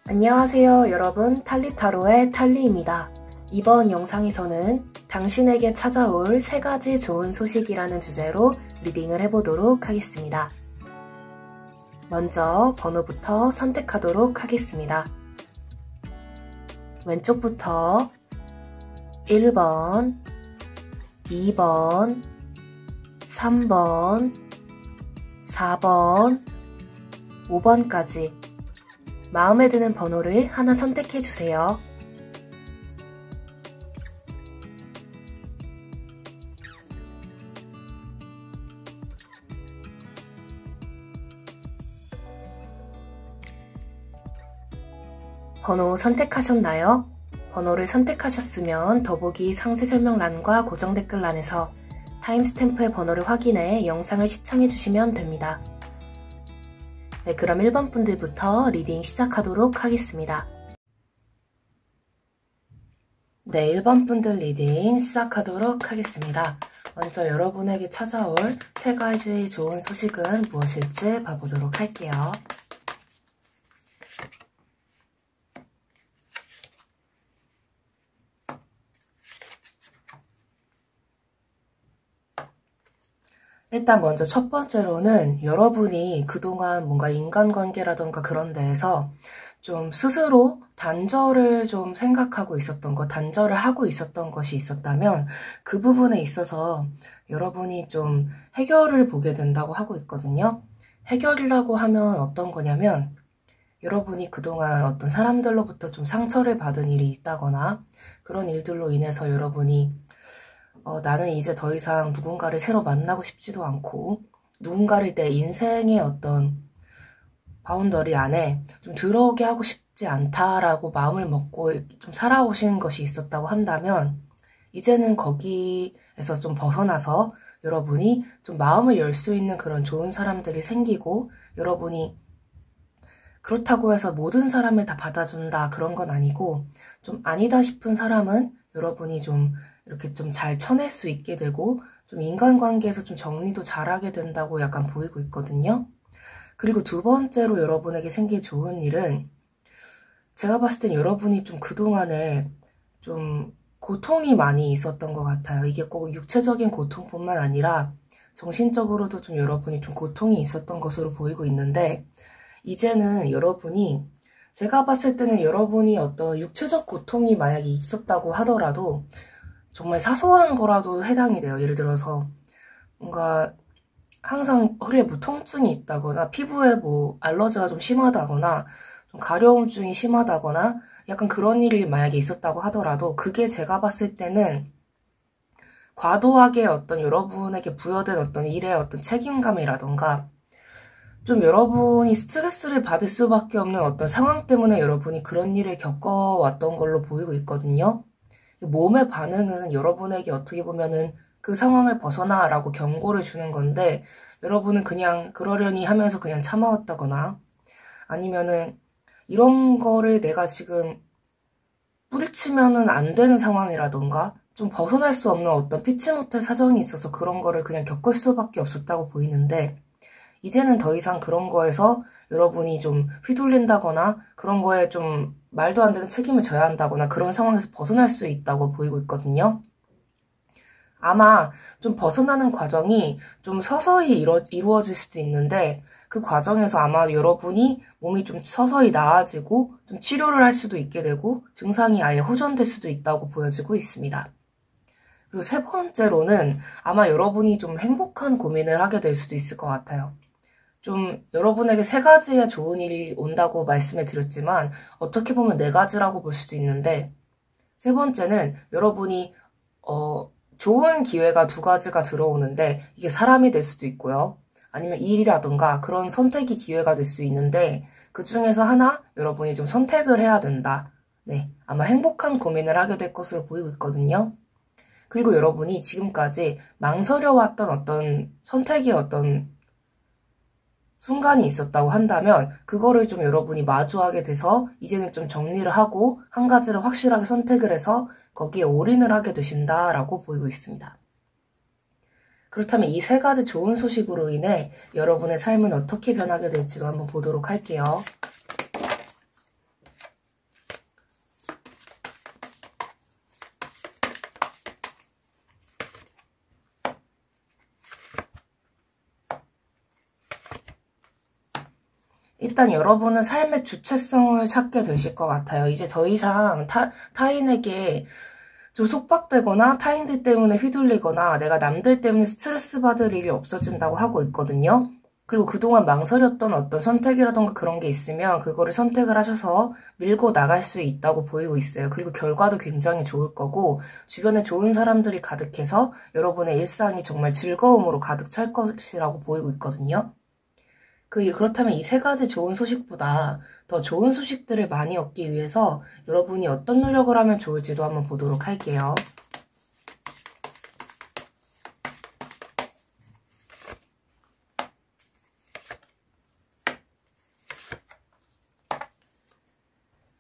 안녕하세요 여러분, 탈리타로의 탈리입니다. 이번 영상에서는 당신에게 찾아올 3가지 좋은 소식이라는 주제로 리딩을 해보도록 하겠습니다. 먼저 번호부터 선택하도록 하겠습니다. 왼쪽부터 1번, 2번, 3번, 4번, 5번까지 마음에 드는 번호를 하나 선택해주세요. 번호 선택하셨나요? 번호를 선택하셨으면 더보기 상세 설명란과 고정 댓글란에서 타임스탬프의 번호를 확인해 영상을 시청해주시면 됩니다. 네, 그럼 1번 분들부터 리딩 시작하도록 하겠습니다. 네, 1번 분들 리딩 시작하도록 하겠습니다. 먼저 여러분에게 찾아올 3가지 좋은 소식은 무엇일지 봐보도록 할게요. 일단 먼저 첫 번째로는 여러분이 그동안 뭔가 인간관계라던가 그런 데에서 좀 스스로 단절을 좀 생각하고 있었던 것, 단절을 하고 있었던 것이 있었다면 그 부분에 있어서 여러분이 좀 해결을 보게 된다고 하고 있거든요. 해결이라고 하면 어떤 거냐면 여러분이 그동안 어떤 사람들로부터 좀 상처를 받은 일이 있다거나 그런 일들로 인해서 여러분이 나는 이제 더 이상 누군가를 새로 만나고 싶지도 않고 누군가를 내 인생의 어떤 바운더리 안에 좀 들어오게 하고 싶지 않다라고 마음을 먹고 좀 살아오신 것이 있었다고 한다면 이제는 거기에서 좀 벗어나서 여러분이 좀 마음을 열 수 있는 그런 좋은 사람들이 생기고 여러분이 그렇다고 해서 모든 사람을 다 받아준다 그런 건 아니고 좀 아니다 싶은 사람은 여러분이 좀 이렇게 좀 잘 쳐낼 수 있게 되고 좀 인간관계에서 좀 정리도 잘하게 된다고 약간 보이고 있거든요. 그리고 두 번째로 여러분에게 생길 좋은 일은 제가 봤을 땐 여러분이 좀 그동안에 좀 고통이 많이 있었던 것 같아요. 이게 꼭 육체적인 고통뿐만 아니라 정신적으로도 좀 여러분이 좀 고통이 있었던 것으로 보이고 있는데 이제는 여러분이 제가 봤을 때는 여러분이 어떤 육체적 고통이 만약에 있었다고 하더라도 정말 사소한 거라도 해당이 돼요. 예를 들어서 뭔가 항상 허리에 뭐 통증이 있다거나 피부에 뭐 알러지가 좀 심하다거나 좀 가려움증이 심하다거나 약간 그런 일이 만약에 있었다고 하더라도 그게 제가 봤을 때는 과도하게 어떤 여러분에게 부여된 어떤 일의 어떤 책임감이라던가 좀 여러분이 스트레스를 받을 수밖에 없는 어떤 상황 때문에 여러분이 그런 일을 겪어왔던 걸로 보이고 있거든요. 몸의 반응은 여러분에게 어떻게 보면은 그 상황을 벗어나라고 경고를 주는 건데 여러분은 그냥 그러려니 하면서 그냥 참아왔다거나 아니면은 이런 거를 내가 지금 뿌리치면은 안 되는 상황이라던가 좀 벗어날 수 없는 어떤 피치 못할 사정이 있어서 그런 거를 그냥 겪을 수밖에 없었다고 보이는데 이제는 더 이상 그런 거에서 여러분이 좀 휘둘린다거나 그런 거에 좀 말도 안 되는 책임을 져야 한다거나 그런 상황에서 벗어날 수 있다고 보이고 있거든요. 아마 좀 벗어나는 과정이 좀 서서히 이루어질 수도 있는데 그 과정에서 아마 여러분이 몸이 좀 서서히 나아지고 좀 치료를 할 수도 있게 되고 증상이 아예 호전될 수도 있다고 보여지고 있습니다. 그리고 3번째로는 아마 여러분이 좀 행복한 고민을 하게 될 수도 있을 것 같아요. 좀 여러분에게 3가지의 좋은 일이 온다고 말씀을 드렸지만 어떻게 보면 4가지라고 볼 수도 있는데 3번째는 여러분이 좋은 기회가 2가지가 들어오는데 이게 사람이 될 수도 있고요. 아니면 일이라든가 그런 선택이 기회가 될 수 있는데 그 중에서 하나 여러분이 좀 선택을 해야 된다. 네, 아마 행복한 고민을 하게 될 것으로 보이고 있거든요. 그리고 여러분이 지금까지 망설여왔던 어떤 선택의 어떤 순간이 있었다고 한다면 그거를 좀 여러분이 마주하게 돼서 이제는 좀 정리를 하고 한 가지를 확실하게 선택을 해서 거기에 올인을 하게 되신다라고 보이고 있습니다. 그렇다면 이 세 가지 좋은 소식으로 인해 여러분의 삶은 어떻게 변하게 될지도 한번 보도록 할게요. 일단 여러분은 삶의 주체성을 찾게 되실 것 같아요. 이제 더 이상 타인에게 좀 속박되거나 타인들 때문에 휘둘리거나 내가 남들 때문에 스트레스 받을 일이 없어진다고 하고 있거든요. 그리고 그동안 망설였던 어떤 선택이라던가 그런 게 있으면 그거를 선택을 하셔서 밀고 나갈 수 있다고 보이고 있어요. 그리고 결과도 굉장히 좋을 거고 주변에 좋은 사람들이 가득해서 여러분의 일상이 정말 즐거움으로 가득 찰 것이라고 보이고 있거든요. 그렇다면 이 세 가지 좋은 소식보다 더 좋은 소식들을 많이 얻기 위해서 여러분이 어떤 노력을 하면 좋을지도 한번 보도록 할게요.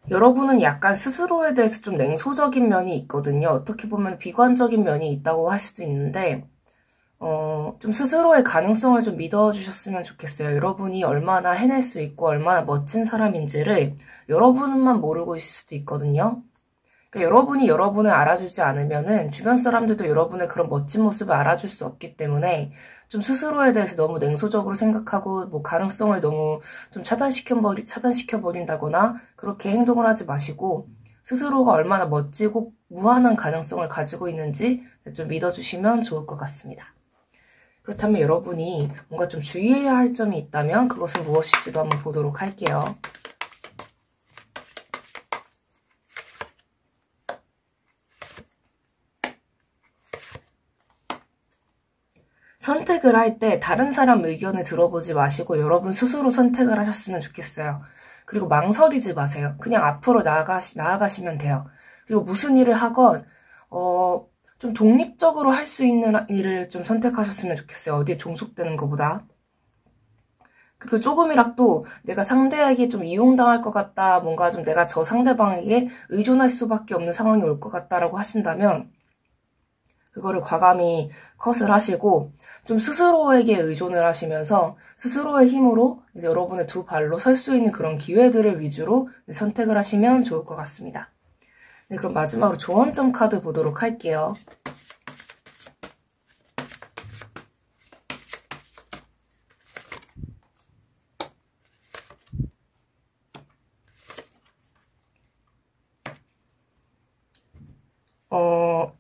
여러분은 약간 스스로에 대해서 좀 냉소적인 면이 있거든요. 어떻게 보면 비관적인 면이 있다고 할 수도 있는데 좀 스스로의 가능성을 좀 믿어주셨으면 좋겠어요. 여러분이 얼마나 해낼 수 있고 얼마나 멋진 사람인지를 여러분만 모르고 있을 수도 있거든요. 그러니까 여러분이 여러분을 알아주지 않으면은 주변 사람들도 여러분의 그런 멋진 모습을 알아줄 수 없기 때문에 좀 스스로에 대해서 너무 냉소적으로 생각하고 뭐 가능성을 너무 좀 차단시켜버린다거나 그렇게 행동을 하지 마시고 스스로가 얼마나 멋지고 무한한 가능성을 가지고 있는지 좀 믿어주시면 좋을 것 같습니다. 그렇다면 여러분이 뭔가 좀 주의해야 할 점이 있다면 그것은 무엇일지도 한번 보도록 할게요. 선택을 할 때 다른 사람 의견을 들어보지 마시고 여러분 스스로 선택을 하셨으면 좋겠어요. 그리고 망설이지 마세요. 그냥 앞으로 나아가시면 돼요. 그리고 무슨 일을 하건 좀 독립적으로 할 수 있는 일을 좀 선택하셨으면 좋겠어요. 어디에 종속되는 것보다. 그리고 조금이라도 내가 상대에게 좀 이용당할 것 같다, 뭔가 좀 내가 저 상대방에게 의존할 수밖에 없는 상황이 올 것 같다라고 하신다면 그거를 과감히 컷을 하시고 좀 스스로에게 의존을 하시면서 스스로의 힘으로 이제 여러분의 두 발로 설 수 있는 그런 기회들을 위주로 선택을 하시면 좋을 것 같습니다. 네, 그럼 마지막으로 조언점 카드 보도록 할게요.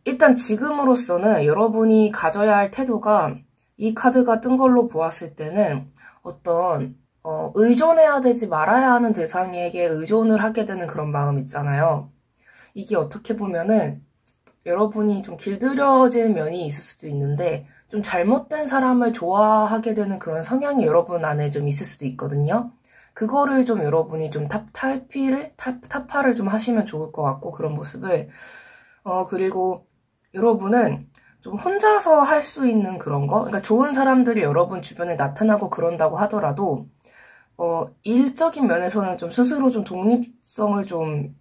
일단 지금으로서는 여러분이 가져야 할 태도가 이 카드가 뜬 걸로 보았을 때는 어떤 의존해야 되지 말아야 하는 대상에게 의존을 하게 되는 그런 마음 있잖아요. 이게 어떻게 보면은 여러분이 좀 길들여진 면이 있을 수도 있는데 좀 잘못된 사람을 좋아하게 되는 그런 성향이 여러분 안에 좀 있을 수도 있거든요. 그거를 좀 여러분이 좀 타파를 좀 하시면 좋을 것 같고 그런 모습을 그리고 여러분은 좀 혼자서 할 수 있는 그런 거 그러니까 좋은 사람들이 여러분 주변에 나타나고 그런다고 하더라도 일적인 면에서는 좀 스스로 좀 독립성을 좀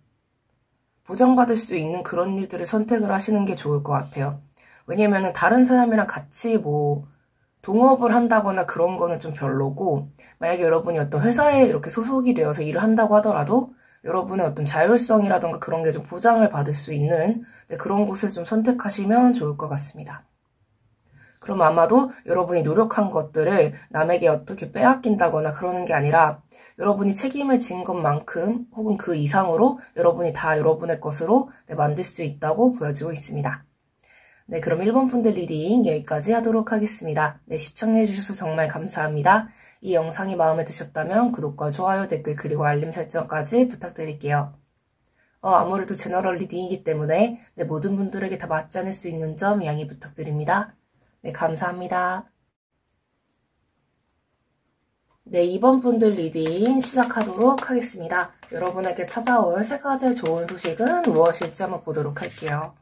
보장받을 수 있는 그런 일들을 선택을 하시는 게 좋을 것 같아요. 왜냐면은 다른 사람이랑 같이 뭐 동업을 한다거나 그런 거는 좀 별로고 만약에 여러분이 어떤 회사에 이렇게 소속이 되어서 일을 한다고 하더라도 여러분의 어떤 자율성이라던가 그런 게 좀 보장을 받을 수 있는 그런 곳을 좀 선택하시면 좋을 것 같습니다. 그럼 아마도 여러분이 노력한 것들을 남에게 어떻게 빼앗긴다거나 그러는 게 아니라 여러분이 책임을 진 것만큼 혹은 그 이상으로 여러분이 다 여러분의 것으로 만들 수 있다고 보여지고 있습니다. 네, 그럼 1번 분들 리딩 여기까지 하도록 하겠습니다. 네, 시청해주셔서 정말 감사합니다. 이 영상이 마음에 드셨다면 구독과 좋아요, 댓글, 그리고 알림 설정까지 부탁드릴게요. 아무래도 제너럴 리딩이기 때문에 네, 모든 분들에게 다 맞지 않을 수 있는 점 양해 부탁드립니다. 네, 감사합니다. 네, 2번 분들 리딩 시작하도록 하겠습니다. 여러분에게 찾아올 3가지의 좋은 소식은 무엇일지 한번 보도록 할게요.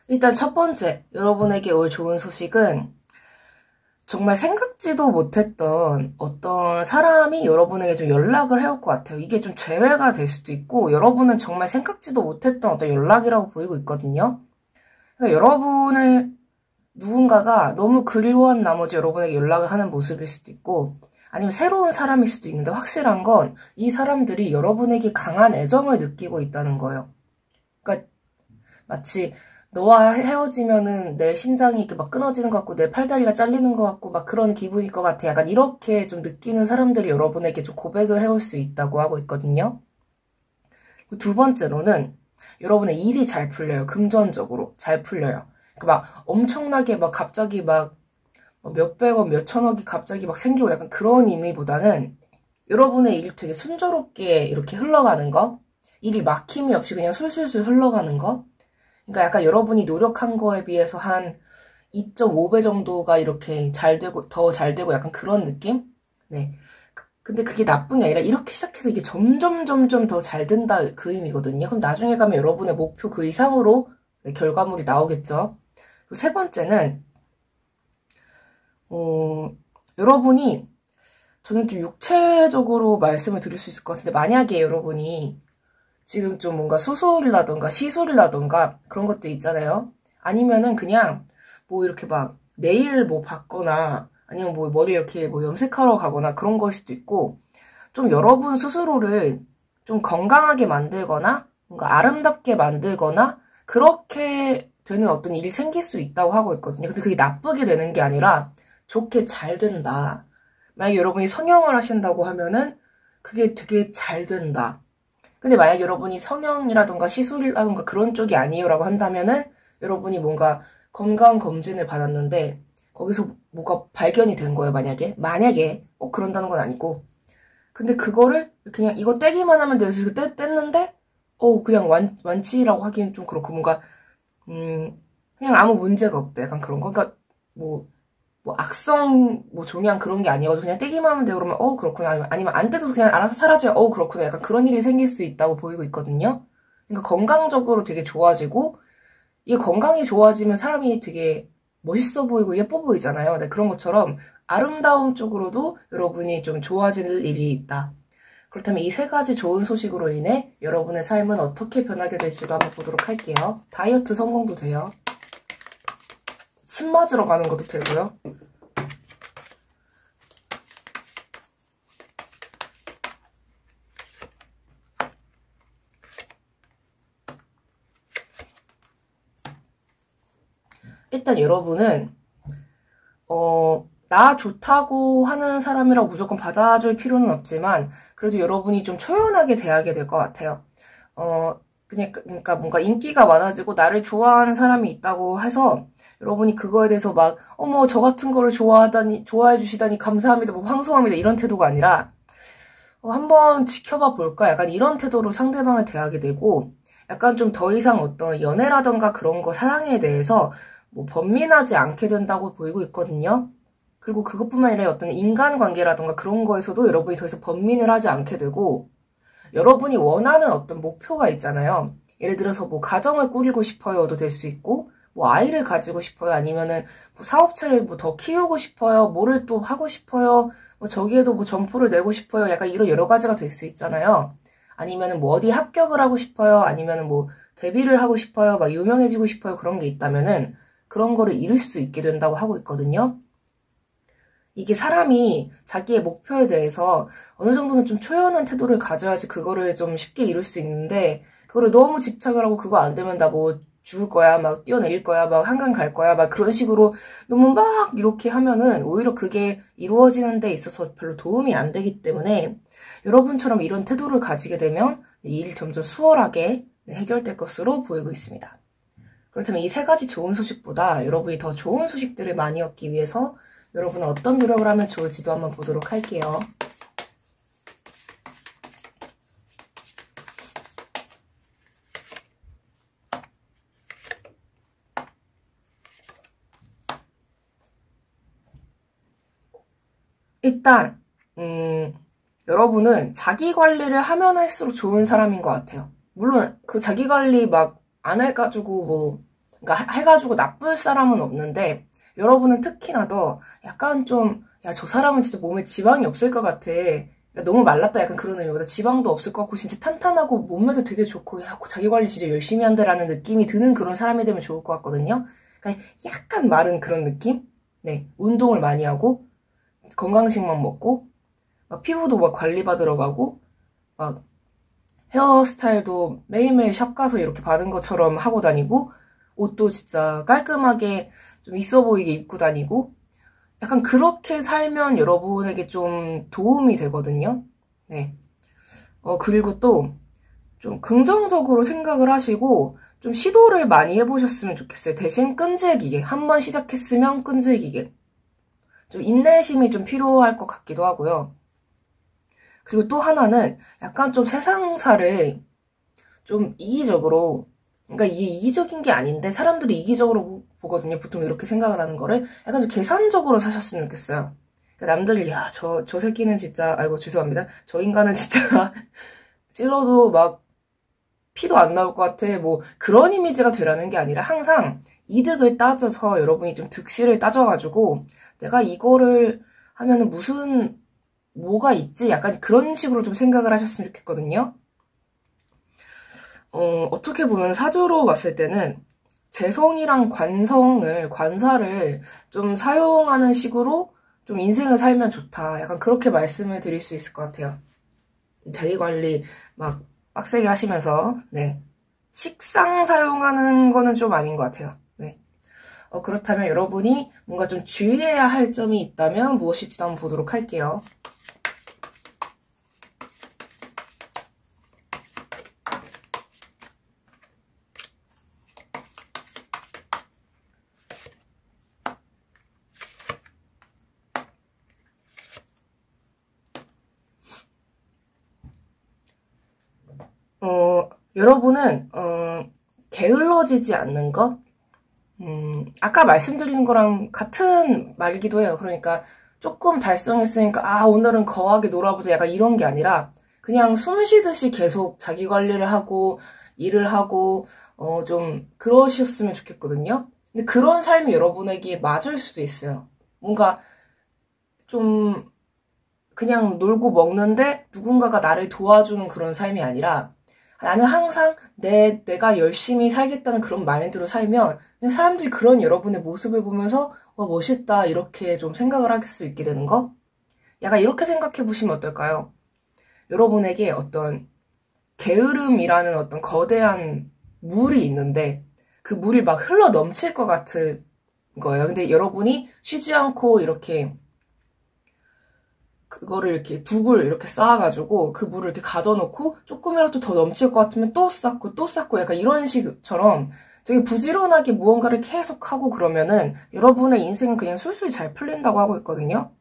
일단 첫 번째, 여러분에게 올 좋은 소식은 정말 생각지도 못했던 어떤 사람이 여러분에게 좀 연락을 해올 것 같아요. 이게 좀 재회가 될 수도 있고 여러분은 정말 생각지도 못했던 어떤 연락이라고 보이고 있거든요. 그러니까 여러분의 누군가가 너무 그리워한 나머지 여러분에게 연락을 하는 모습일 수도 있고 아니면 새로운 사람일 수도 있는데 확실한 건 이 사람들이 여러분에게 강한 애정을 느끼고 있다는 거예요. 그러니까 마치 너와 헤어지면은 내 심장이 이렇게 막 끊어지는 것 같고 내 팔다리가 잘리는 것 같고 막 그런 기분일 것 같아. 약간 이렇게 좀 느끼는 사람들이 여러분에게 좀 고백을 해올 수 있다고 하고 있거든요. 두 번째로는 여러분의 일이 잘 풀려요. 금전적으로 잘 풀려요. 막 엄청나게 막 갑자기 막 몇백억, 몇천억이 갑자기 막 생기고 약간 그런 의미보다는 여러분의 일이 되게 순조롭게 이렇게 흘러가는 거, 일이 막힘이 없이 그냥 술술술 흘러가는 거. 그러니까 약간 여러분이 노력한 거에 비해서 한 2.5배 정도가 이렇게 잘 되고, 더 잘 되고 약간 그런 느낌? 네. 근데 그게 나쁜 게 아니라 이렇게 시작해서 이게 점점 더 잘 된다 그 의미거든요. 그럼 나중에 가면 여러분의 목표 그 이상으로 네, 결과물이 나오겠죠. 그리고 세 번째는 여러분이 저는 좀 육체적으로 말씀을 드릴 수 있을 것 같은데 만약에 여러분이 지금 좀 뭔가 수술이라던가 시술이라던가 그런 것들 있잖아요. 아니면은 그냥 뭐 이렇게 막 네일 뭐 받거나 아니면 뭐 머리 이렇게 뭐 염색하러 가거나 그런 거일 수도 있고 좀 여러분 스스로를 좀 건강하게 만들거나 뭔가 아름답게 만들거나 그렇게 되는 어떤 일이 생길 수 있다고 하고 있거든요. 근데 그게 나쁘게 되는 게 아니라 좋게 잘 된다. 만약에 여러분이 성형을 하신다고 하면은 그게 되게 잘 된다. 근데 만약 여러분이 성형이라던가 시술이라던가 그런 쪽이 아니에요라고 한다면은 여러분이 뭔가 건강검진을 받았는데 거기서 뭐가 발견이 된 거예요, 만약에 꼭 그런다는 건 아니고 근데 그거를 그냥 이거 떼기만 하면 돼서 뗐는데 그냥 완치라고 하기엔 좀 그렇고 뭔가 그냥 아무 문제가 없대. 약간 그런 거. 그러니까 뭐 악성 종양 그런 게 아니어서 그냥 떼기만 하면 돼요. 그러면 그렇구나. 아니면 안 떼도 그냥 알아서 사라져요. 그렇구나. 약간 그런 일이 생길 수 있다고 보이고 있거든요. 그러니까 건강적으로 되게 좋아지고 이게 건강이 좋아지면 사람이 되게 멋있어 보이고 예뻐 보이잖아요. 네, 그런 것처럼 아름다움 쪽으로도 여러분이 좀 좋아질 일이 있다. 그렇다면 이 세 가지 좋은 소식으로 인해 여러분의 삶은 어떻게 변하게 될지도 한번 보도록 할게요. 다이어트 성공도 돼요. 침 맞으러 가는 것도 되고요. 일단 여러분은 나 좋다고 하는 사람이라고 무조건 받아줄 필요는 없지만 그래도 여러분이 좀 초연하게 대하게 될 것 같아요. 그러니까 뭔가 인기가 많아지고 나를 좋아하는 사람이 있다고 해서 여러분이 그거에 대해서 막 어머 저 같은 거를 좋아해 주시다니 감사합니다 뭐 황송합니다 이런 태도가 아니라 한번 지켜봐 볼까 약간 이런 태도로 상대방을 대하게 되고 약간 좀 더 이상 어떤 연애라던가 그런 거 사랑에 대해서 뭐 번민하지 않게 된다고 보이고 있거든요. 그리고 그것뿐만 아니라 어떤 인간관계라던가 그런 거에서도 여러분이 더 이상 번민을 하지 않게 되고 여러분이 원하는 어떤 목표가 있잖아요. 예를 들어서 뭐 가정을 꾸리고 싶어요도 될 수 있고 뭐 아이를 가지고 싶어요. 아니면은 뭐 사업체를 뭐 더 키우고 싶어요. 뭐를 또 하고 싶어요. 뭐 저기에도 뭐 점포를 내고 싶어요. 약간 이런 여러 가지가 될 수 있잖아요. 아니면은 뭐 어디 합격을 하고 싶어요. 아니면은 뭐 데뷔를 하고 싶어요. 막 유명해지고 싶어요. 그런 게 있다면은 그런 거를 이룰 수 있게 된다고 하고 있거든요. 이게 사람이 자기의 목표에 대해서 어느 정도는 좀 초연한 태도를 가져야지 그거를 좀 쉽게 이룰 수 있는데 그거를 너무 집착을 하고 그거 안 되면 나 뭐 죽을 거야, 막 뛰어내릴 거야, 막 한강 갈 거야, 막 그런 식으로 너무 막 이렇게 하면은 오히려 그게 이루어지는 데 있어서 별로 도움이 안 되기 때문에 여러분처럼 이런 태도를 가지게 되면 일이 점점 수월하게 해결될 것으로 보이고 있습니다. 그렇다면 이 세 가지 좋은 소식보다 여러분이 더 좋은 소식들을 많이 얻기 위해서 여러분은 어떤 노력을 하면 좋을지도 한번 보도록 할게요. 일단 여러분은 자기 관리를 하면 할수록 좋은 사람인 것 같아요. 물론 그 자기 관리 막 안 해가지고 뭐 그러니까 해가지고 나쁠 사람은 없는데 여러분은 특히나 더 약간 좀 야, 저 사람은 진짜 몸에 지방이 없을 것 같아. 야, 너무 말랐다 약간 그런 의미보다 지방도 없을 것 같고 진짜 탄탄하고 몸매도 되게 좋고 야, 자기 관리 진짜 열심히 한다라는 느낌이 드는 그런 사람이 되면 좋을 것 같거든요. 그러니까 약간 마른 그런 느낌? 네, 운동을 많이 하고 건강식만 먹고 막 피부도 막 관리받으러 가고 막 헤어스타일도 매일매일 샵 가서 이렇게 받은 것처럼 하고 다니고 옷도 진짜 깔끔하게 좀 있어 보이게 입고 다니고 약간 그렇게 살면 여러분에게 좀 도움이 되거든요. 네. 그리고 또 좀 긍정적으로 생각을 하시고 좀 시도를 많이 해보셨으면 좋겠어요. 대신 끈질기게. 한 번 시작했으면 끈질기게. 좀 인내심이 좀 필요할 것 같기도 하고요. 그리고 또 하나는 약간 좀 세상사를 좀 이기적으로, 그러니까 이게 이기적인 게 아닌데 사람들이 이기적으로 보거든요. 보통 이렇게 생각을 하는 거를 약간 좀 계산적으로 사셨으면 좋겠어요. 그러니까 남들이 야, 저 새끼는 진짜, 아이고 죄송합니다. 저 인간은 진짜 찔러도 막 피도 안 나올 것 같아. 뭐 그런 이미지가 되라는 게 아니라 항상 이득을 따져서 여러분이 좀 득실을 따져가지고 내가 이거를 하면은 뭐가 있지? 약간 그런 식으로 좀 생각을 하셨으면 좋겠거든요. 어떻게 보면 사주로 봤을 때는 재성이랑 관사를 좀 사용하는 식으로 좀 인생을 살면 좋다. 약간 그렇게 말씀을 드릴 수 있을 것 같아요. 자기 관리 막 빡세게 하시면서, 네. 식상 사용하는 거는 좀 아닌 것 같아요. 네. 그렇다면 여러분이 뭔가 좀 주의해야 할 점이 있다면 무엇일지도 한번 보도록 할게요. 여러분은 게을러지지 않는 것? 아까 말씀드린 거랑 같은 말이기도 해요. 그러니까 조금 달성했으니까 오늘은 거하게 놀아보자 약간 이런 게 아니라 그냥 숨 쉬듯이 계속 자기 관리를 하고 일을 하고 좀 그러셨으면 좋겠거든요. 근데 그런 삶이 여러분에게 맞을 수도 있어요. 뭔가 좀 그냥 놀고 먹는데 누군가가 나를 도와주는 그런 삶이 아니라 나는 항상 내가 열심히 살겠다는 그런 마인드로 살면 그냥 사람들이 그런 여러분의 모습을 보면서 멋있다 이렇게 좀 생각을 할 수 있게 되는 거? 약간 이렇게 생각해 보시면 어떨까요? 여러분에게 어떤 게으름이라는 어떤 거대한 물이 있는데 그 물이 막 흘러 넘칠 것 같은 거예요. 근데 여러분이 쉬지 않고 이렇게 그거를 이렇게 둑을 이렇게 쌓아가지고 그 물을 이렇게 가둬놓고 조금이라도 더 넘칠 것 같으면 또 쌓고 또 쌓고 약간 이런 식처럼 되게 부지런하게 무언가를 계속 하고 그러면은 여러분의 인생은 그냥 술술 잘 풀린다고 하고 있거든요.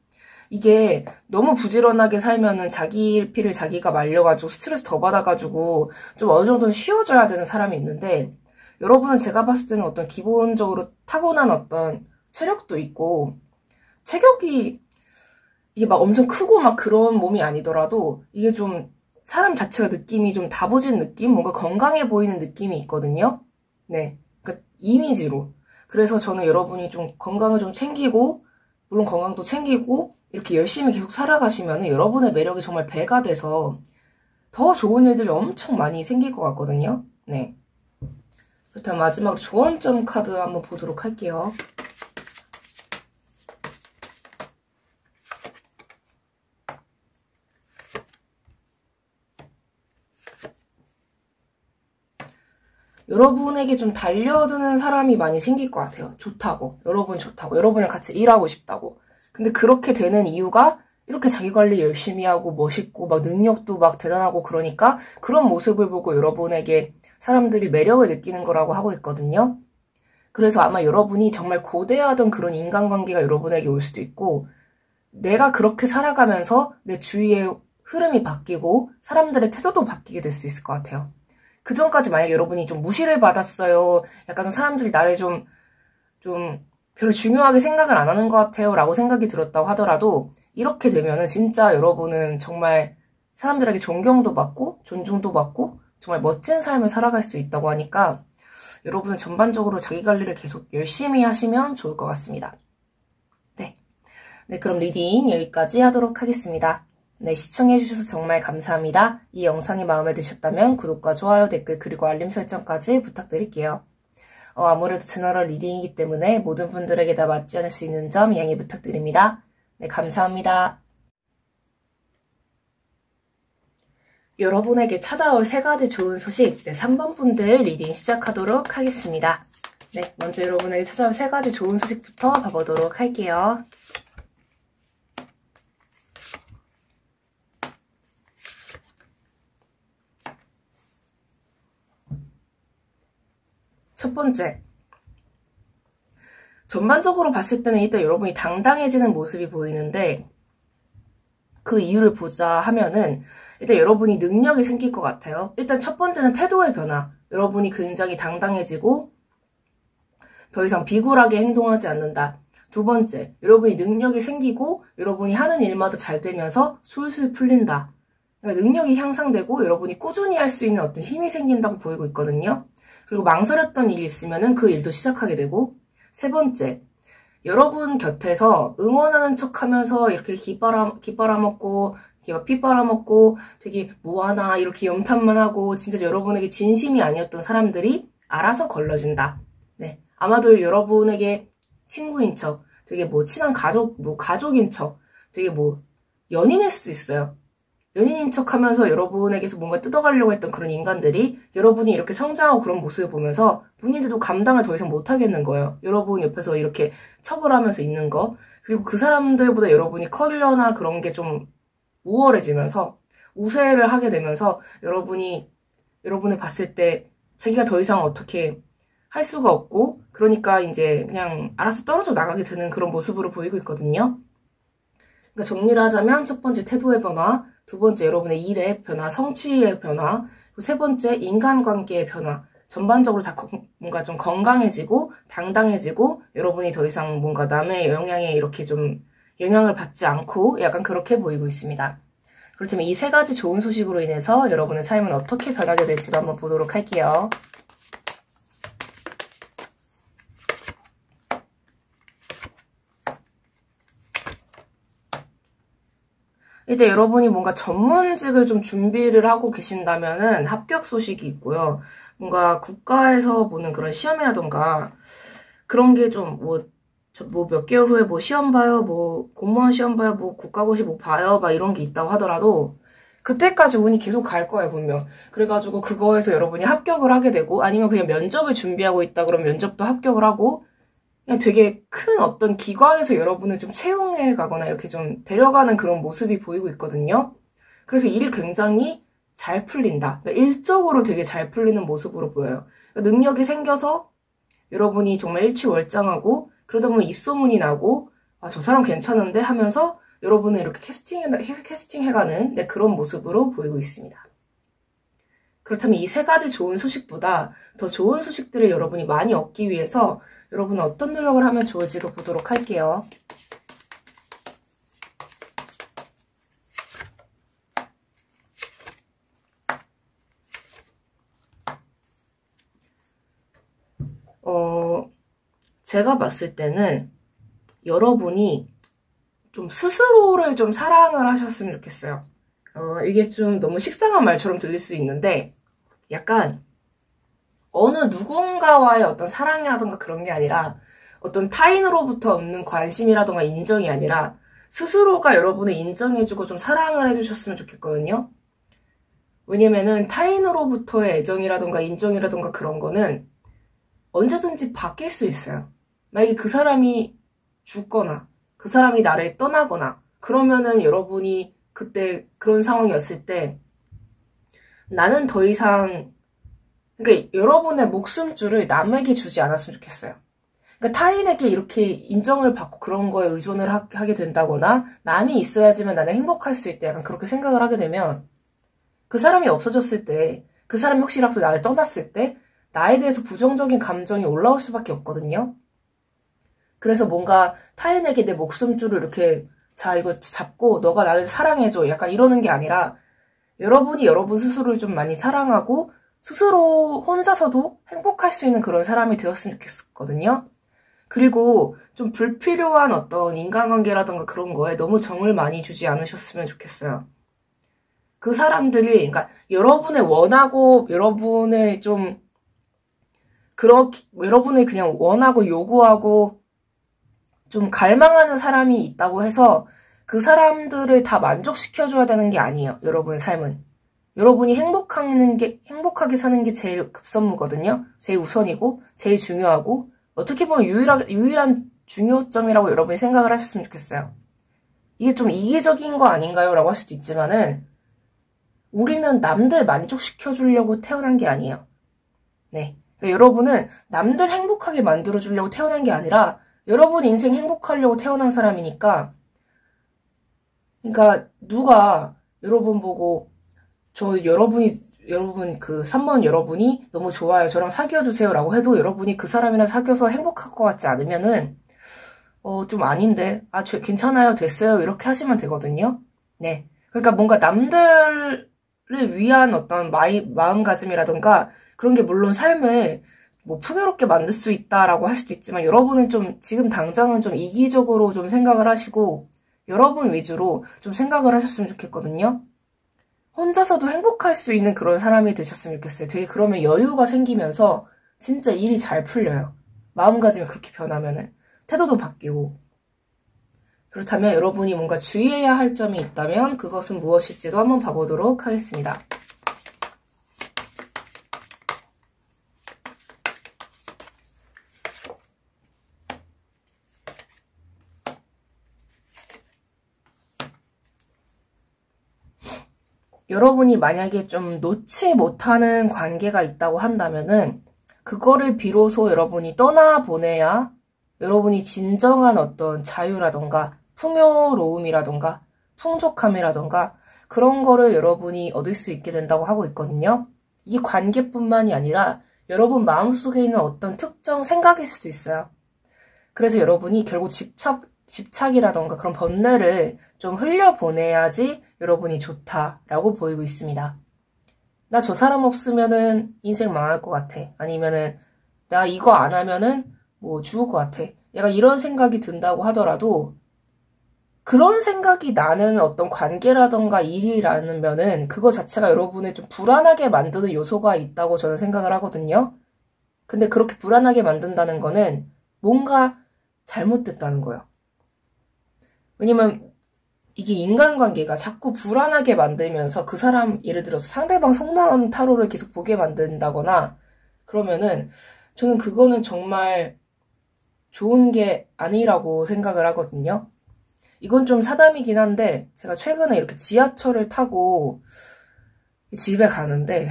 이게 너무 부지런하게 살면은 자기 피를 자기가 말려가지고 스트레스 더 받아가지고 좀 어느 정도는 쉬어줘야 되는 사람이 있는데 여러분은 제가 봤을 때는 어떤 기본적으로 타고난 어떤 체력도 있고 체격이 이게 막 엄청 크고 막 그런 몸이 아니더라도 이게 좀 사람 자체가 느낌이 좀 다부진 느낌? 뭔가 건강해 보이는 느낌이 있거든요. 네. 그러니까 이미지로. 그래서 저는 여러분이 좀 건강을 좀 챙기고 물론 건강도 챙기고 이렇게 열심히 계속 살아가시면 여러분의 매력이 정말 배가 돼서 더 좋은 일들이 엄청 많이 생길 것 같거든요. 네. 그렇다면 마지막으로 조언점 카드 한번 보도록 할게요. 여러분에게 좀 달려드는 사람이 많이 생길 것 같아요. 좋다고. 여러분 좋다고. 여러분이랑 같이 일하고 싶다고. 근데 그렇게 되는 이유가 이렇게 자기 관리 열심히 하고 멋있고 막 능력도 막 대단하고 그러니까 그런 모습을 보고 여러분에게 사람들이 매력을 느끼는 거라고 하고 있거든요. 그래서 아마 여러분이 정말 고대하던 그런 인간관계가 여러분에게 올 수도 있고 내가 그렇게 살아가면서 내 주위의 흐름이 바뀌고 사람들의 태도도 바뀌게 될 수 있을 것 같아요. 그 전까지 만약에 여러분이 좀 무시를 받았어요. 약간 좀 사람들이 나를 좀 별로 중요하게 생각을 안 하는 것 같아요. 라고 생각이 들었다고 하더라도 이렇게 되면은 진짜 여러분은 정말 사람들에게 존경도 받고 존중도 받고 정말 멋진 삶을 살아갈 수 있다고 하니까 여러분은 전반적으로 자기 관리를 계속 열심히 하시면 좋을 것 같습니다. 네. 네, 그럼 리딩 여기까지 하도록 하겠습니다. 네, 시청해주셔서 정말 감사합니다. 이 영상이 마음에 드셨다면 구독과 좋아요, 댓글, 그리고 알림 설정까지 부탁드릴게요. 아무래도 제너럴 리딩이기 때문에 모든 분들에게 다 맞지 않을 수 있는 점 양해 부탁드립니다. 네, 감사합니다. 여러분에게 찾아올 3가지 좋은 소식, 네, 3번 분들 리딩 시작하도록 하겠습니다. 네, 먼저 여러분에게 찾아올 3가지 좋은 소식부터 봐보도록 할게요. 첫 번째, 전반적으로 봤을 때는 일단 여러분이 당당해지는 모습이 보이는데 그 이유를 보자 하면은 일단 여러분이 능력이 생길 것 같아요. 일단 첫 번째는 태도의 변화. 여러분이 굉장히 당당해지고 더 이상 비굴하게 행동하지 않는다. 두 번째, 여러분이 능력이 생기고 여러분이 하는 일마다 잘 되면서 술술 풀린다. 그러니까 능력이 향상되고 여러분이 꾸준히 할 수 있는 어떤 힘이 생긴다고 보이고 있거든요. 그리고 망설였던 일이 있으면은 그 일도 시작하게 되고, 세 번째, 여러분 곁에서 응원하는 척 하면서 이렇게 피 빨아먹고 되게 뭐하나 이렇게 염탐만 하고 진짜 여러분에게 진심이 아니었던 사람들이 알아서 걸러진다. 네. 아마도 여러분에게 친구인 척, 되게 친한 가족인 척, 되게 연인일 수도 있어요. 연인인 척 하면서 여러분에게서 뭔가 뜯어가려고 했던 그런 인간들이 여러분이 이렇게 성장하고 그런 모습을 보면서 본인들도 감당을 더 이상 못하겠는 거예요. 여러분 옆에서 이렇게 척을 하면서 있는 거. 그리고 그 사람들보다 여러분이 커리어나 그런 게 좀 우월해지면서 우세를 하게 되면서 여러분을 봤을 때 자기가 더 이상 어떻게 할 수가 없고 그러니까 이제 그냥 알아서 떨어져 나가게 되는 그런 모습으로 보이고 있거든요. 그러니까 정리를 하자면 첫 번째 태도의 변화, 두 번째 여러분의 일의 변화, 성취의 변화, 세 번째 인간관계의 변화. 전반적으로 다 뭔가 좀 건강해지고 당당해지고 여러분이 더 이상 뭔가 남의 영향에 이렇게 좀 영향을 받지 않고 약간 그렇게 보이고 있습니다. 그렇다면 이 3가지 좋은 소식으로 인해서 여러분의 삶은 어떻게 변하게 될지 한번 보도록 할게요. 이제 여러분이 뭔가 전문직을 좀 준비를 하고 계신다면은 합격 소식이 있고요. 뭔가 국가에서 보는 그런 시험이라던가 그런 게 좀 몇 개월 후에 시험 봐요, 공무원 시험 봐요, 국가고시 봐요, 막 이런 게 있다고 하더라도 그때까지 운이 계속 갈 거예요, 분명. 그래가지고 그거에서 여러분이 합격을 하게 되고 아니면 그냥 면접을 준비하고 있다 그러면 면접도 합격을 하고 그냥 되게 큰 어떤 기관에서 여러분을 좀 채용해 가거나 이렇게 좀 데려가는 그런 모습이 보이고 있거든요. 그래서 일이 굉장히 잘 풀린다. 그러니까 일적으로 되게 잘 풀리는 모습으로 보여요. 그러니까 능력이 생겨서 여러분이 정말 일취월장하고 그러다 보면 입소문이 나고 저 사람 괜찮은데 하면서 여러분을 이렇게 캐스팅해가는 그런 모습으로 보이고 있습니다. 그렇다면 이 3가지 좋은 소식보다 더 좋은 소식들을 여러분이 많이 얻기 위해서 여러분은 어떤 노력을 하면 좋을지도 보도록 할게요. 제가 봤을 때는 여러분이 좀 스스로를 좀 사랑을 하셨으면 좋겠어요. 이게 좀 너무 식상한 말처럼 들릴 수 있는데 약간 어느 누군가와의 어떤 사랑이라던가 그런 게 아니라 어떤 타인으로부터 얻는 관심이라던가 인정이 아니라 스스로가 여러분을 인정해주고 좀 사랑을 해주셨으면 좋겠거든요. 왜냐면은 타인으로부터의 애정이라던가 인정이라던가 그런 거는 언제든지 바뀔 수 있어요. 만약에 그 사람이 죽거나 그 사람이 나를 떠나거나 그러면은 여러분이 그때 그런 상황이었을 때 나는 더 이상 그러니까 여러분의 목숨줄을 남에게 주지 않았으면 좋겠어요. 그러니까 타인에게 이렇게 인정을 받고 그런 거에 의존을 하게 된다거나 남이 있어야지만 나는 행복할 수 있다 약간 그렇게 생각을 하게 되면 그 사람이 없어졌을 때 그 사람이 혹시라도 나를 떠났을 때 나에 대해서 부정적인 감정이 올라올 수밖에 없거든요. 그래서 뭔가 타인에게 내 목숨줄을 이렇게 자 이거 잡고 너가 나를 사랑해줘 약간 이러는 게 아니라 여러분이 여러분 스스로를 좀 많이 사랑하고 스스로 혼자서도 행복할 수 있는 그런 사람이 되었으면 좋겠거든요. 그리고 좀 불필요한 어떤 인간관계라던가 그런 거에 너무 정을 많이 주지 않으셨으면 좋겠어요. 그 사람들이, 그러니까 여러분의 원하고, 여러분을 좀, 여러분을 그냥 원하고 요구하고, 좀 갈망하는 사람이 있다고 해서 그 사람들을 다 만족시켜줘야 되는 게 아니에요. 여러분의 삶은. 여러분이 행복하게 사는 게 제일 급선무거든요. 제일 우선이고, 제일 중요하고, 어떻게 보면 유일한 중요점이라고 여러분이 생각을 하셨으면 좋겠어요. 이게 좀 이기적인 거 아닌가요? 라고 할 수도 있지만은, 우리는 남들 만족시켜주려고 태어난 게 아니에요. 네. 그러니까 여러분은 남들 행복하게 만들어주려고 태어난 게 아니라, 여러분 인생 행복하려고 태어난 사람이니까, 그러니까 누가 여러분 보고, 여러분 그 3번 여러분이 너무 좋아요. 저랑 사귀어주세요. 라고 해도 여러분이 그 사람이랑 사귀어서 행복할 것 같지 않으면은, 좀 아닌데, 괜찮아요. 됐어요. 이렇게 하시면 되거든요. 네. 그러니까 뭔가 남들을 위한 어떤 마음가짐이라던가 그런 게 물론 삶을 뭐 풍요롭게 만들 수 있다라고 할 수도 있지만 여러분은 좀 지금 당장은 좀 이기적으로 좀 생각을 하시고 여러분 위주로 좀 생각을 하셨으면 좋겠거든요. 혼자서도 행복할 수 있는 그런 사람이 되셨으면 좋겠어요. 되게 그러면 여유가 생기면서 진짜 일이 잘 풀려요. 마음가짐이 그렇게 변하면은 태도도 바뀌고. 그렇다면 여러분이 뭔가 주의해야 할 점이 있다면 그것은 무엇일지도 한번 봐보도록 하겠습니다. 여러분이 만약에 좀 놓지 못하는 관계가 있다고 한다면은 그거를 비로소 여러분이 떠나보내야 여러분이 진정한 어떤 자유라던가 풍요로움이라던가 풍족함이라던가 그런 거를 여러분이 얻을 수 있게 된다고 하고 있거든요. 이게 관계뿐만이 아니라 여러분 마음속에 있는 어떤 특정 생각일 수도 있어요. 그래서 여러분이 결국 집착이라던가 그런 번뇌를 좀 흘려보내야지 여러분이 좋다라고 보이고 있습니다. 나 저 사람 없으면은 인생 망할 것 같아. 아니면은 나 이거 안 하면은 뭐 죽을 것 같아. 약간 이런 생각이 든다고 하더라도 그런 생각이 나는 어떤 관계라던가 일이라면은 그거 자체가 여러분을 좀 불안하게 만드는 요소가 있다고 저는 생각을 하거든요. 근데 그렇게 불안하게 만든다는 거는 뭔가 잘못됐다는 거예요. 왜냐면 이게 인간관계가 자꾸 불안하게 만들면서 그 사람, 예를 들어서 상대방 속마음 타로를 계속 보게 만든다거나 그러면은 저는 그거는 정말 좋은 게 아니라고 생각을 하거든요. 이건 좀 사담이긴 한데 제가 최근에 이렇게 지하철을 타고 집에 가는데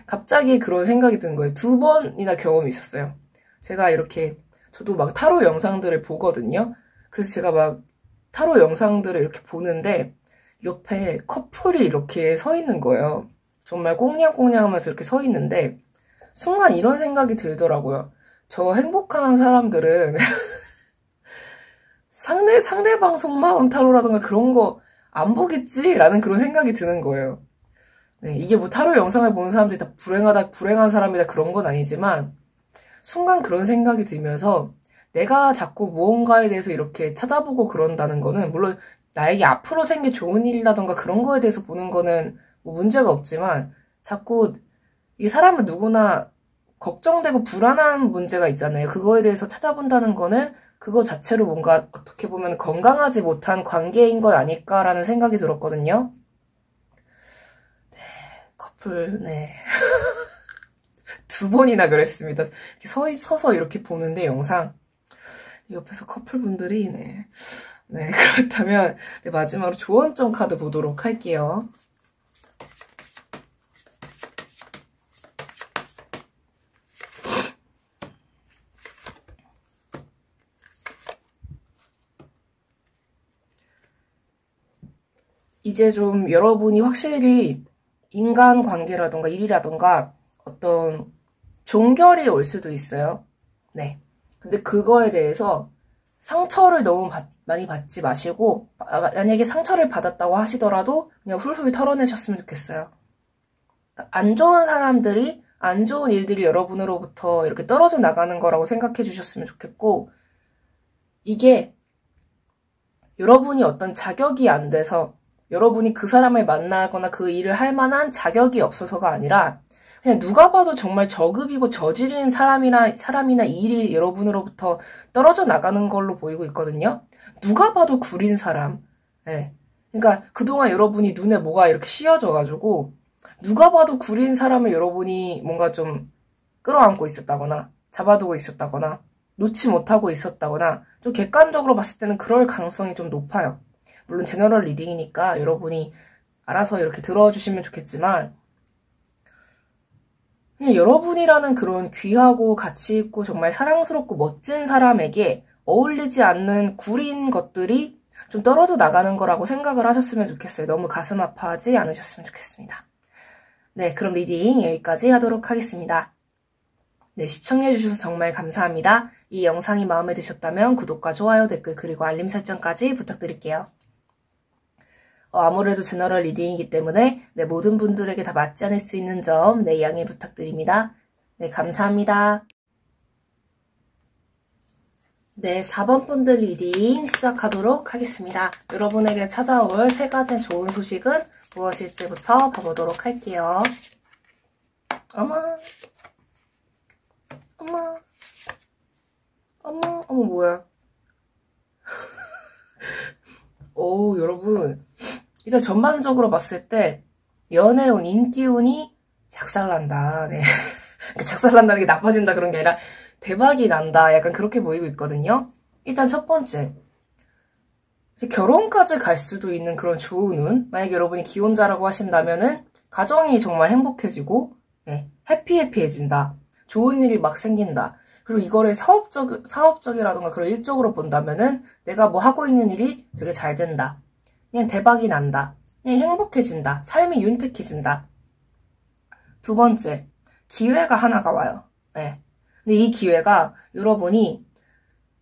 갑자기 그런 생각이 든 거예요. 2번이나 경험이 있었어요. 제가 이렇게 저도 막 타로 영상들을 보거든요. 그래서 제가 막 타로 영상들을 이렇게 보는데 옆에 커플이 이렇게 서 있는 거예요. 정말 꽁냥꽁냥 하면서 이렇게 서 있는데 순간 이런 생각이 들더라고요. 저 행복한 사람들은 상대방 속마음 타로라던가 그런 거 안 보겠지? 라는 그런 생각이 드는 거예요. 네, 이게 뭐 타로 영상을 보는 사람들이 다 불행한 사람이다 그런 건 아니지만 순간 그런 생각이 들면서 내가 자꾸 무언가에 대해서 이렇게 찾아보고 그런다는 거는 물론 나에게 앞으로 생길 좋은 일이라던가 그런 거에 대해서 보는 거는 뭐 문제가 없지만 자꾸 이 사람은 누구나 걱정되고 불안한 문제가 있잖아요. 그거에 대해서 찾아본다는 거는 그거 자체로 뭔가 어떻게 보면 건강하지 못한 관계인 것 아닐까라는 생각이 들었거든요. 네, 커플, 네. 2번이나 그랬습니다. 이렇게 서서 이렇게 보는데 영상. 옆에서 커플분들이, 네. 네, 그렇다면, 네, 마지막으로 조언점 카드 보도록 할게요. 이제 좀 여러분이 확실히 인간관계라던가 일이라던가 어떤 종결이 올 수도 있어요. 네. 근데 그거에 대해서 상처를 너무 많이 받지 마시고 만약에 상처를 받았다고 하시더라도 그냥 훌훌 털어내셨으면 좋겠어요. 그러니까 안 좋은 사람들이 안 좋은 일들이 여러분으로부터 이렇게 떨어져 나가는 거라고 생각해 주셨으면 좋겠고, 이게 여러분이 어떤 자격이 안 돼서 여러분이 그 사람을 만나거나 그 일을 할 만한 자격이 없어서가 아니라 그냥 누가 봐도 정말 저급이고 저질인 사람이나 일이 여러분으로부터 떨어져 나가는 걸로 보이고 있거든요. 누가 봐도 구린 사람. 네. 그러니까 그동안 여러분이 눈에 뭐가 이렇게 씌어져가지고 누가 봐도 구린 사람을 여러분이 뭔가 좀 끌어안고 있었다거나 잡아두고 있었다거나 놓지 못하고 있었다거나 좀 객관적으로 봤을 때는 그럴 가능성이 좀 높아요. 물론 제너럴 리딩이니까 여러분이 알아서 이렇게 들어주시면 좋겠지만 그냥 여러분이라는 그런 귀하고 가치 있고 정말 사랑스럽고 멋진 사람에게 어울리지 않는 구린 것들이 좀 떨어져 나가는 거라고 생각을 하셨으면 좋겠어요. 너무 가슴 아파하지 않으셨으면 좋겠습니다. 네, 그럼 리딩 여기까지 하도록 하겠습니다. 네, 시청해주셔서 정말 감사합니다. 이 영상이 마음에 드셨다면 구독과 좋아요, 댓글, 그리고 알림 설정까지 부탁드릴게요. 아무래도 제너럴 리딩이기 때문에 네, 모든 분들에게 다 맞지 않을 수 있는 점 네, 양해 부탁드립니다. 네, 감사합니다. 네, 4번 분들 리딩 시작하도록 하겠습니다. 여러분에게 찾아올 3가지 좋은 소식은 무엇일지부터 봐보도록 할게요. 어머, 어머, 어머, 어머, 뭐야. 오, 여러분. 일단 전반적으로 봤을 때 연애운, 인기운이 작살난다. 네. 작살난다는 게 나빠진다 그런 게 아니라 대박이 난다. 약간 그렇게 보이고 있거든요. 일단 첫 번째. 이제 결혼까지 갈 수도 있는 그런 좋은 운. 만약에 여러분이 기혼자라고 하신다면은 가정이 정말 행복해지고 네, 해피해진다. 좋은 일이 막 생긴다. 그리고 이거를 사업적이라던가 그런 일적으로 본다면은 내가 뭐 하고 있는 일이 되게 잘 된다. 그냥 대박이 난다. 그냥 행복해진다. 삶이 윤택해진다. 두 번째, 기회가 하나가 와요. 네. 근데 이 기회가 여러분이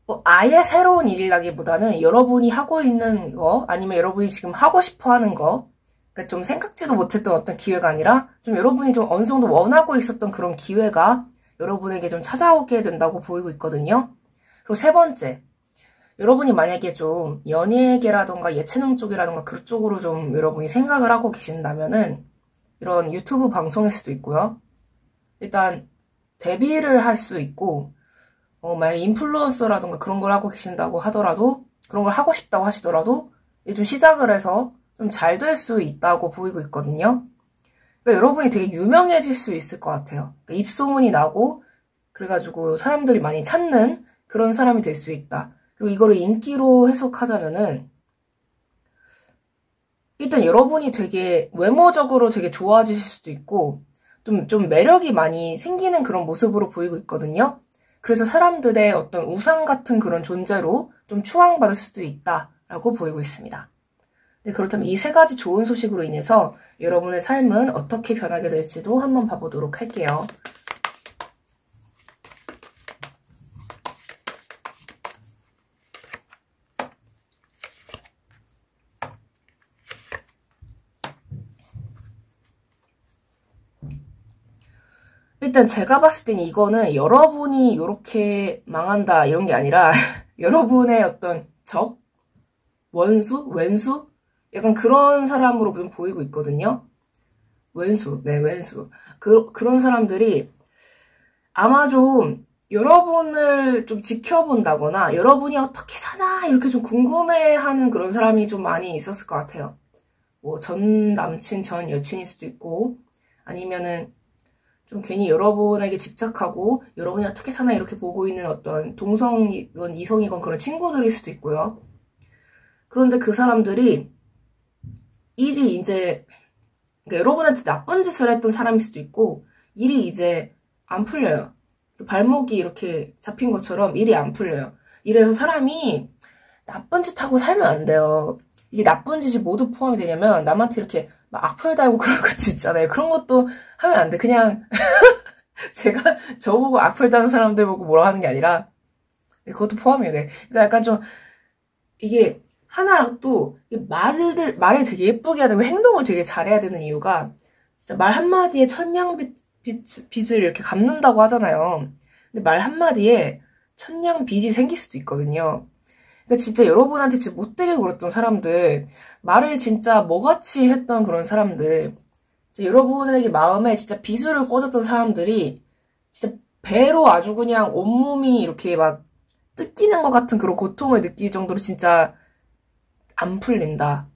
뭐 아예 새로운 일이라기보다는 여러분이 하고 있는 거 아니면 여러분이 지금 하고 싶어 하는 거 그러니까 좀 생각지도 못했던 어떤 기회가 아니라 좀 여러분이 좀 어느 정도 원하고 있었던 그런 기회가 여러분에게 좀 찾아오게 된다고 보이고 있거든요. 그리고 세 번째, 여러분이 만약에 좀 연예계라던가 예체능 쪽이라던가 그쪽으로 좀 여러분이 생각을 하고 계신다면은 이런 유튜브 방송일 수도 있고요. 일단 데뷔를 할 수 있고 만약에 인플루언서라던가 그런 걸 하고 계신다고 하더라도 그런 걸 하고 싶다고 하시더라도 좀 시작을 해서 좀 잘 될 수 있다고 보이고 있거든요. 그러니까 여러분이 되게 유명해질 수 있을 것 같아요. 그러니까 입소문이 나고 그래가지고 사람들이 많이 찾는 그런 사람이 될 수 있다. 그리고 이거를 인기로 해석하자면은 일단 여러분이 되게 외모적으로 되게 좋아지실 수도 있고 좀 매력이 많이 생기는 그런 모습으로 보이고 있거든요. 그래서 사람들의 어떤 우상 같은 그런 존재로 좀 추앙받을 수도 있다라고 보이고 있습니다. 네, 그렇다면 이 3가지 좋은 소식으로 인해서 여러분의 삶은 어떻게 변하게 될지도 한번 봐보도록 할게요. 일단 제가 봤을 땐 이거는 여러분이 이렇게 망한다 이런 게 아니라 여러분의 어떤 적, 원수, 왼수 약간 그런 사람으로 좀 보이고 있거든요. 왼수, 네, 왼수. 그런 사람들이 아마 좀 여러분을 좀 지켜본다거나 여러분이 어떻게 사나 이렇게 좀 궁금해하는 그런 사람이 좀 많이 있었을 것 같아요. 뭐 전 남친, 전 여친일 수도 있고 아니면은 좀 괜히 여러분에게 집착하고 여러분이 어떻게 사나 이렇게 보고 있는 어떤 동성이건 이성이건 그런 친구들일 수도 있고요. 그런데 그 사람들이 일이 이제 그러니까 여러분한테 나쁜 짓을 했던 사람일 수도 있고 일이 이제 안 풀려요. 발목이 이렇게 잡힌 것처럼 일이 안 풀려요. 이래서 사람이 나쁜 짓 하고 살면 안 돼요. 이게 나쁜 짓이 모두 포함이 되냐면 남한테 이렇게 막 악플 달고 그런 것도 있잖아요. 그런 것도 하면 안 돼. 그냥 제가 저보고 악플 다는 사람들 보고 뭐라 하는 게 아니라 그것도 포함이에요. 그러니까 약간 좀 이게 하나 또 말을 되게 예쁘게 해야 되고 행동을 되게 잘해야 되는 이유가 진짜 말 한마디에 천냥빚 빚을 이렇게 갚는다고 하잖아요. 근데 말 한마디에 천냥 빚이 생길 수도 있거든요. 그러니까 진짜 여러분한테 진짜 못되게 굴었던 사람들, 말을 진짜 뭐같이 했던 그런 사람들, 여러분에게 마음에 진짜 비수를 꽂았던 사람들이 진짜 배로 아주 그냥 온몸이 이렇게 막 뜯기는 것 같은 그런 고통을 느낄 정도로 진짜 안 풀린다.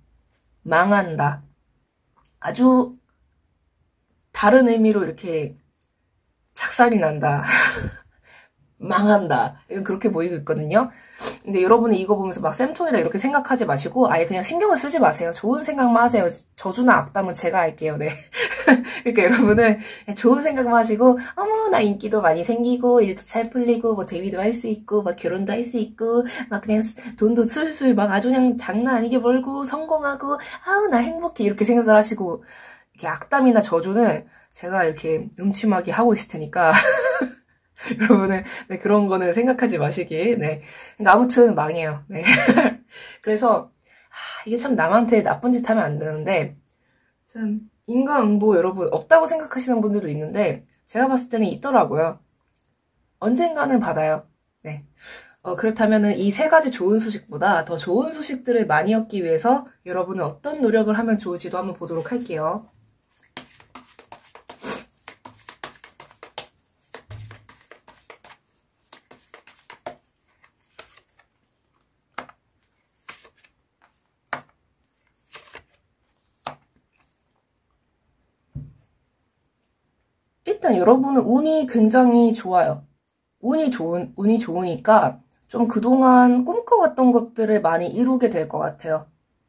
망한다. 아주 다른 의미로 이렇게 작살이 난다. 망한다. 이건 그렇게 보이고 있거든요. 근데 여러분이 이거 보면서 막 쌤통이다 이렇게 생각하지 마시고 아예 그냥 신경을 쓰지 마세요. 좋은 생각만 하세요. 저주나 악담은 제가 할게요. 네. 그러니까 여러분은 좋은 생각만 하시고 어머 나 인기도 많이 생기고 일도 잘 풀리고 뭐 데뷔도 할 수 있고 막 결혼도 할 수 있고 막 그냥 돈도 술술 막 아주 그냥 장난 아니게 벌고 성공하고 아우 나 행복해 이렇게 생각을 하시고 이렇게 악담이나 저주는 제가 이렇게 음침하게 하고 있을 테니까 여러분은 네, 그런 거는 생각하지 마시길. 네. 그러니까 아무튼 망해요. 네. 그래서 이게 참 남한테 나쁜 짓 하면 안 되는데 참 인과응보 여러분 없다고 생각하시는 분들도 있는데 제가 봤을 때는 있더라고요. 언젠가는 받아요. 네. 그렇다면은 이 세 가지 좋은 소식보다 더 좋은 소식들을 많이 얻기 위해서 여러분은 어떤 노력을 하면 좋을지도 한번 보도록 할게요. 일단 여러분은 운이 굉장히 좋아요. 운이 좋으니까 좀 그동안 꿈꿔왔던 것들을 많이 이루게 될 것 같아요.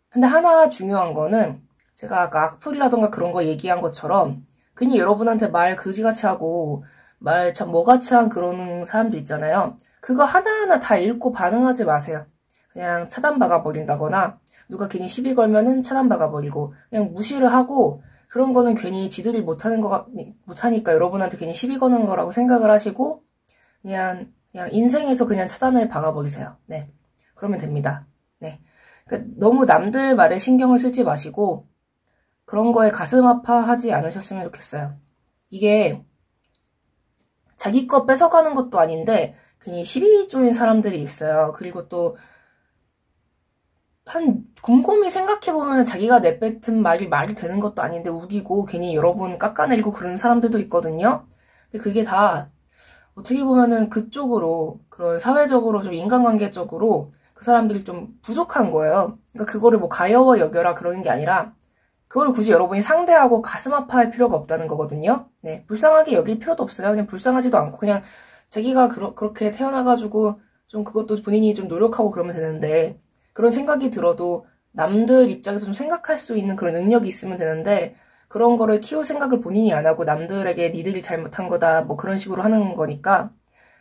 근데 하나 중요한 거는 제가 아까 악플이라던가 그런 거 얘기한 것처럼 괜히 여러분한테 말 그지같이 하고 말 참 뭐같이 한 그런 사람들 있잖아요. 그거 하나하나 다 읽고 반응하지 마세요. 그냥 차단박아 버린다거나 누가 괜히 시비 걸면은 차단박아 버리고 그냥 무시를 하고 그런 거는 괜히 지들이 못하니까 여러분한테 괜히 시비 거는 거라고 생각을 하시고 그냥 인생에서 그냥 차단을 박아버리세요. 네. 그러면 됩니다. 네. 그러니까 너무 남들 말에 신경을 쓰지 마시고 그런 거에 가슴 아파하지 않으셨으면 좋겠어요. 이게 자기 거 뺏어가는 것도 아닌데 괜히 시비 쪼인 사람들이 있어요. 그리고 또 곰곰이 생각해보면 자기가 내뱉은 말이 되는 것도 아닌데 우기고 괜히 여러분 깎아내리고 그러는 사람들도 있거든요. 근데 그게 다 어떻게 보면은 그쪽으로 그런 사회적으로 좀 인간관계적으로 그 사람들이 좀 부족한 거예요. 그러니까 그거를 뭐 가여워 여겨라 그러는 게 아니라 그걸 굳이 여러분이 상대하고 가슴 아파할 필요가 없다는 거거든요. 네, 불쌍하게 여길 필요도 없어요. 그냥 불쌍하지도 않고 그냥 자기가 그렇게 태어나가지고 좀 그것도 본인이 좀 노력하고 그러면 되는데 그런 생각이 들어도 남들 입장에서 좀 생각할 수 있는 그런 능력이 있으면 되는데 그런 거를 키울 생각을 본인이 안 하고 남들에게 니들이 잘못한 거다 뭐 그런 식으로 하는 거니까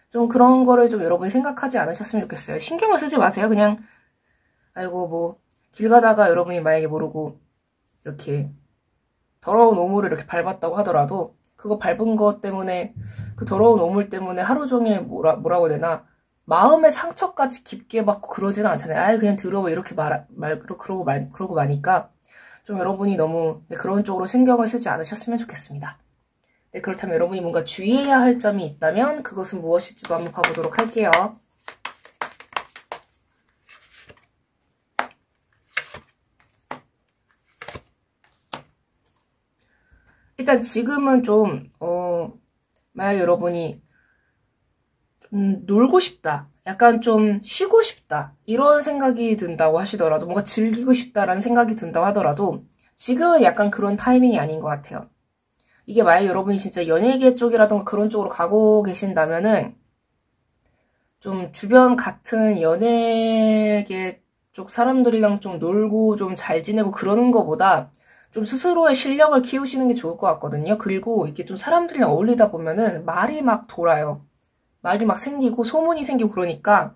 좀 그런 거를 좀 여러분이 생각하지 않으셨으면 좋겠어요. 신경을 쓰지 마세요. 그냥 아이고 뭐 길 가다가 여러분이 만약에 모르고 이렇게 더러운 오물을 이렇게 밟았다고 하더라도 그거 밟은 것 때문에 그 더러운 오물 때문에 하루 종일 뭐라고 해야 되나 마음의 상처까지 깊게 받고 그러지는 않잖아요. 아예 그냥 더러워 이렇게 그러고 마니까 좀 여러분이 너무 그런 쪽으로 신경을 쓰지 않으셨으면 좋겠습니다. 네, 그렇다면 여러분이 뭔가 주의해야 할 점이 있다면 그것은 무엇일지도 한번 봐보도록 할게요. 일단 지금은 좀 만약에 여러분이 놀고 싶다. 약간 좀 쉬고 싶다. 이런 생각이 든다고 하시더라도 뭔가 즐기고 싶다라는 생각이 든다고 하더라도 지금은 약간 그런 타이밍이 아닌 것 같아요. 이게 만약에 여러분이 진짜 연예계 쪽이라던가 그런 쪽으로 가고 계신다면은 좀 주변 같은 연예계 쪽 사람들이랑 좀 놀고 좀 잘 지내고 그러는 것보다 좀 스스로의 실력을 키우시는 게 좋을 것 같거든요. 그리고 이게 좀 사람들이랑 어울리다 보면은 말이 막 돌아요. 말이 막 생기고 소문이 생기고 그러니까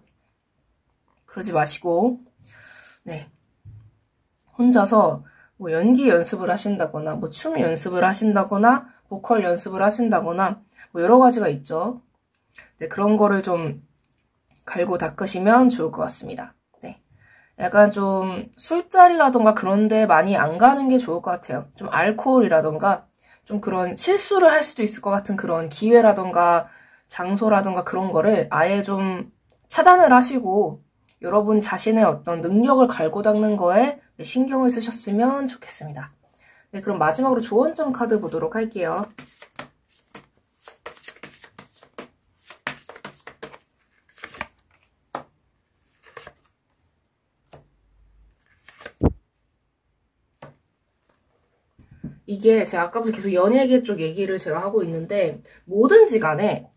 그러지 마시고 네 혼자서 뭐 연기 연습을 하신다거나 뭐 춤 연습을 하신다거나 보컬 연습을 하신다거나 뭐 여러 가지가 있죠. 네, 그런 거를 좀 갈고 닦으시면 좋을 것 같습니다. 네, 약간 좀 술자리라던가 그런 데 많이 안 가는 게 좋을 것 같아요. 좀 알코올이라던가 좀 그런 실수를 할 수도 있을 것 같은 그런 기회라던가 장소라던가 그런 거를 아예 좀 차단을 하시고 여러분 자신의 어떤 능력을 갈고 닦는 거에 신경을 쓰셨으면 좋겠습니다. 네, 그럼 마지막으로 조언점 카드 보도록 할게요. 이게 제가 아까부터 계속 연예계 쪽 얘기를 제가 하고 있는데 뭐든지 간에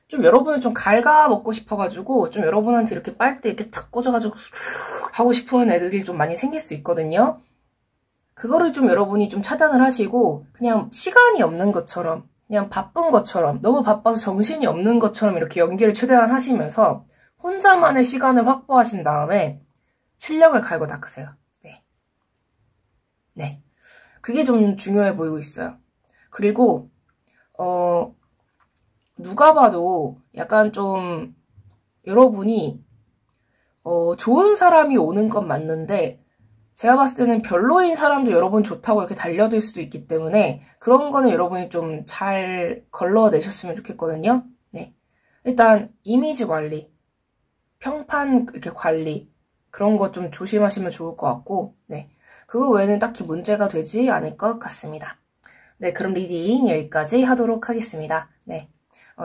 좀 여러분을 좀 갉아먹고 싶어가지고 좀 여러분한테 이렇게 빨대 이렇게 탁 꽂아가지고 하고 싶은 애들이 좀 많이 생길 수 있거든요. 그거를 좀 여러분이 좀 차단을 하시고 그냥 시간이 없는 것처럼 그냥 바쁜 것처럼 너무 바빠서 정신이 없는 것처럼 이렇게 연기를 최대한 하시면서 혼자만의 시간을 확보하신 다음에 실력을 갈고 닦으세요. 네. 네. 그게 좀 중요해 보이고 있어요. 그리고 누가 봐도 약간 좀 여러분이 좋은 사람이 오는 건 맞는데 제가 봤을 때는 별로인 사람도 여러분 좋다고 이렇게 달려들 수도 있기 때문에 그런 거는 여러분이 좀 잘 걸러내셨으면 좋겠거든요. 네. 일단 이미지 관리, 평판 이렇게 관리 그런 거 좀 조심하시면 좋을 것 같고 네. 그거 외에는 딱히 문제가 되지 않을 것 같습니다. 네, 그럼 리딩 여기까지 하도록 하겠습니다. 네.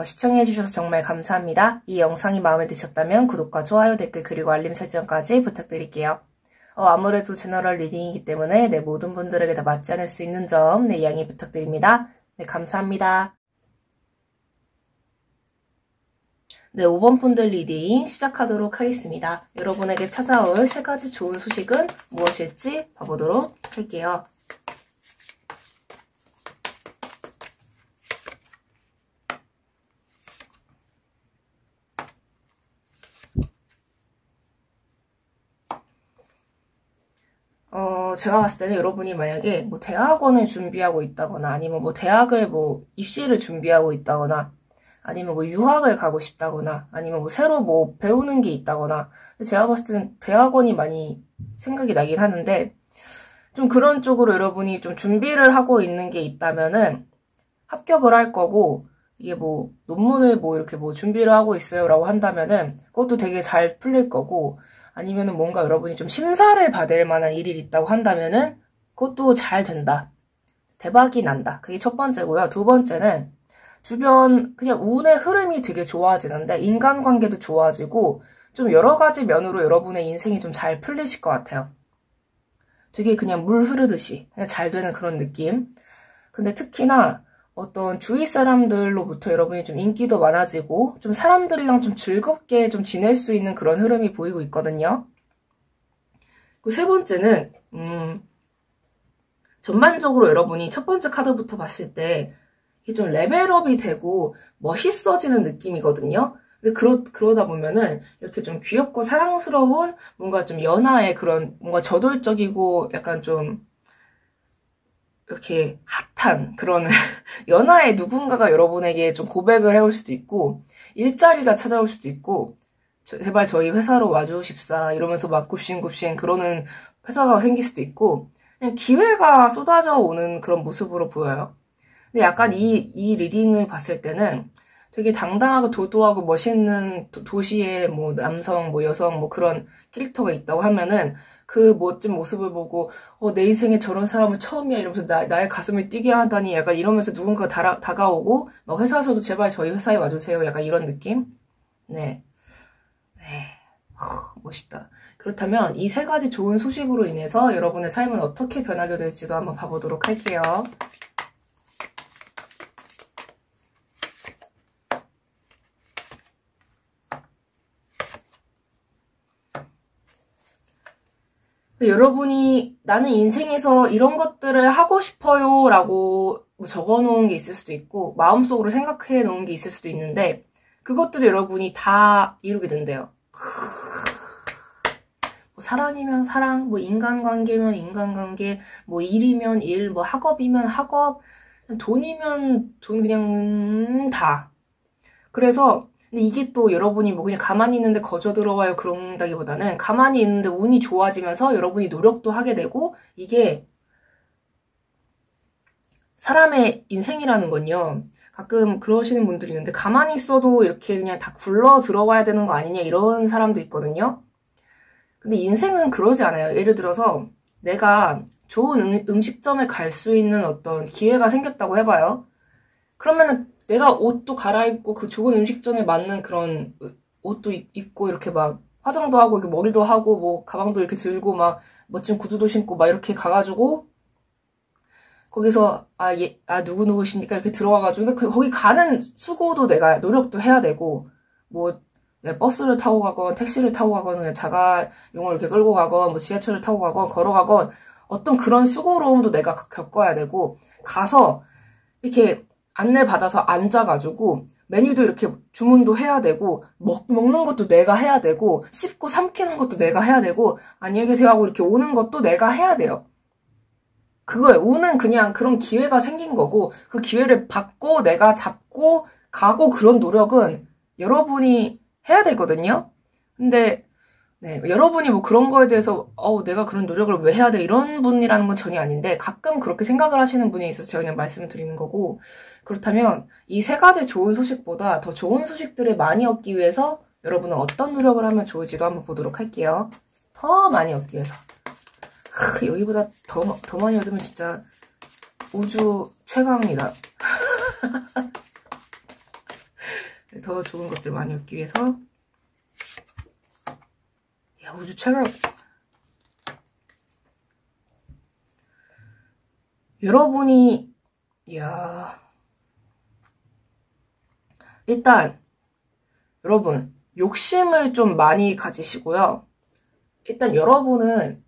시청해주셔서 정말 감사합니다. 이 영상이 마음에 드셨다면 구독과 좋아요, 댓글, 그리고 알림 설정까지 부탁드릴게요. 아무래도 제너럴 리딩이기 때문에 네, 모든 분들에게 다 맞지 않을 수 있는 점 네, 양해 부탁드립니다. 네, 감사합니다. 네, 5번 분들 리딩 시작하도록 하겠습니다. 여러분에게 찾아올 3가지 좋은 소식은 무엇일지 봐보도록 할게요. 제가 봤을 때는 여러분이 만약에 뭐 대학원을 준비하고 있다거나 아니면 뭐 대학을 뭐 입시를 준비하고 있다거나 아니면 뭐 유학을 가고 싶다거나 아니면 뭐 새로 뭐 배우는 게 있다거나 제가 봤을 때는 대학원이 많이 생각이 나긴 하는데 좀 그런 쪽으로 여러분이 좀 준비를 하고 있는 게 있다면은 합격을 할 거고 이게 뭐 논문을 뭐 이렇게 뭐 준비를 하고 있어요 라고 한다면은 그것도 되게 잘 풀릴 거고 아니면은 뭔가 여러분이 좀 심사를 받을 만한 일이 있다고 한다면은 그것도 잘 된다. 대박이 난다. 그게 첫 번째고요. 두 번째는 주변 그냥 운의 흐름이 되게 좋아지는데 인간관계도 좋아지고 좀 여러 가지 면으로 여러분의 인생이 좀 잘 풀리실 것 같아요. 되게 그냥 물 흐르듯이 그냥 잘 되는 그런 느낌. 근데 특히나 어떤 주위 사람들로부터 여러분이 좀 인기도 많아지고 좀 사람들이랑 좀 즐겁게 좀 지낼 수 있는 그런 흐름이 보이고 있거든요. 그리고 세 번째는 전반적으로 여러분이 첫 번째 카드부터 봤을 때 이게 좀 레벨업이 되고 멋있어지는 느낌이거든요. 근데 그러다 보면은 이렇게 좀 귀엽고 사랑스러운 뭔가 좀 연하의 그런 뭔가 저돌적이고 약간 좀 이렇게 핫한 그런 연하의 누군가가 여러분에게 좀 고백을 해올 수도 있고 일자리가 찾아올 수도 있고 제발 저희 회사로 와주십사 이러면서 막 굽신굽신 그러는 회사가 생길 수도 있고 그냥 기회가 쏟아져 오는 그런 모습으로 보여요. 근데 약간 이 리딩을 봤을 때는 되게 당당하고 도도하고 멋있는 도시의 뭐 남성, 뭐 여성 뭐 그런 캐릭터가 있다고 하면은 그 멋진 모습을 보고 내 인생에 저런 사람은 처음이야 이러면서 나의 가슴을 뛰게 하다니 약간 이러면서 누군가가 다가오고 막 회사에서도 제발 저희 회사에 와주세요 약간 이런 느낌? 네. 멋있다. 그렇다면 이 3가지 좋은 소식으로 인해서 여러분의 삶은 어떻게 변하게 될지도 한번 봐보도록 할게요. 여러분이 나는 인생에서 이런 것들을 하고 싶어요 라고 적어놓은 게 있을 수도 있고 마음속으로 생각해 놓은 게 있을 수도 있는데 그것들을 여러분이 다 이루게 된대요. 뭐 사랑이면 사랑, 뭐 인간관계면 인간관계, 뭐 일이면 일, 뭐 학업이면 학업, 돈이면 돈 그냥 다. 그래서 근데 이게 또 여러분이 뭐 그냥 가만히 있는데 거저 들어와요 그런다기보다는 가만히 있는데 운이 좋아지면서 여러분이 노력도 하게 되고 이게 사람의 인생이라는 건요. 가끔 그러시는 분들이 있는데 가만히 있어도 이렇게 그냥 다 굴러 들어와야 되는 거 아니냐 이런 사람도 있거든요. 근데 인생은 그러지 않아요. 예를 들어서 내가 좋은 음식점에 갈 수 있는 어떤 기회가 생겼다고 해봐요. 그러면은 내가 옷도 갈아입고 그 좋은 음식점에 맞는 그런 옷도 입고 이렇게 막 화장도 하고 이렇게 머리도 하고 뭐 가방도 이렇게 들고 막 멋진 구두도 신고 막 이렇게 가가지고 거기서 누구누구십니까? 이렇게 들어와가지고 거기 가는 수고도 내가 노력도 해야 되고 뭐 버스를 타고 가건 택시를 타고 가건 그냥 자가용을 이렇게 끌고 가건 뭐 지하철을 타고 가건 걸어가건 어떤 그런 수고로움도 내가 겪어야 되고 가서 이렇게 안내받아서 앉아가지고 메뉴도 이렇게 주문도 해야 되고 먹는 것도 내가 해야 되고 씹고 삼키는 것도 내가 해야 되고 안녕히 계세요 하고 이렇게 오는 것도 내가 해야 돼요. 그거예요. 운은 그냥 그런 기회가 생긴 거고 그 기회를 받고 내가 잡고 가고 그런 노력은 여러분이 해야 되거든요. 근데 네, 여러분이 뭐 그런 거에 대해서 내가 그런 노력을 왜 해야 돼 이런 분이라는 건 전혀 아닌데 가끔 그렇게 생각을 하시는 분이 있어서 제가 그냥 말씀을 드리는 거고 그렇다면 이 세 가지 좋은 소식보다 더 좋은 소식들을 많이 얻기 위해서 여러분은 어떤 노력을 하면 좋을지도 한번 보도록 할게요. 더 많이 얻기 위해서. 여기보다 더 많이 얻으면 진짜 우주 최강이다. 네, 더 좋은 것들 많이 얻기 위해서 야 우주 최강. 여러분이 일단 여러분 욕심을 좀 많이 가지시고요. 일단 여러분은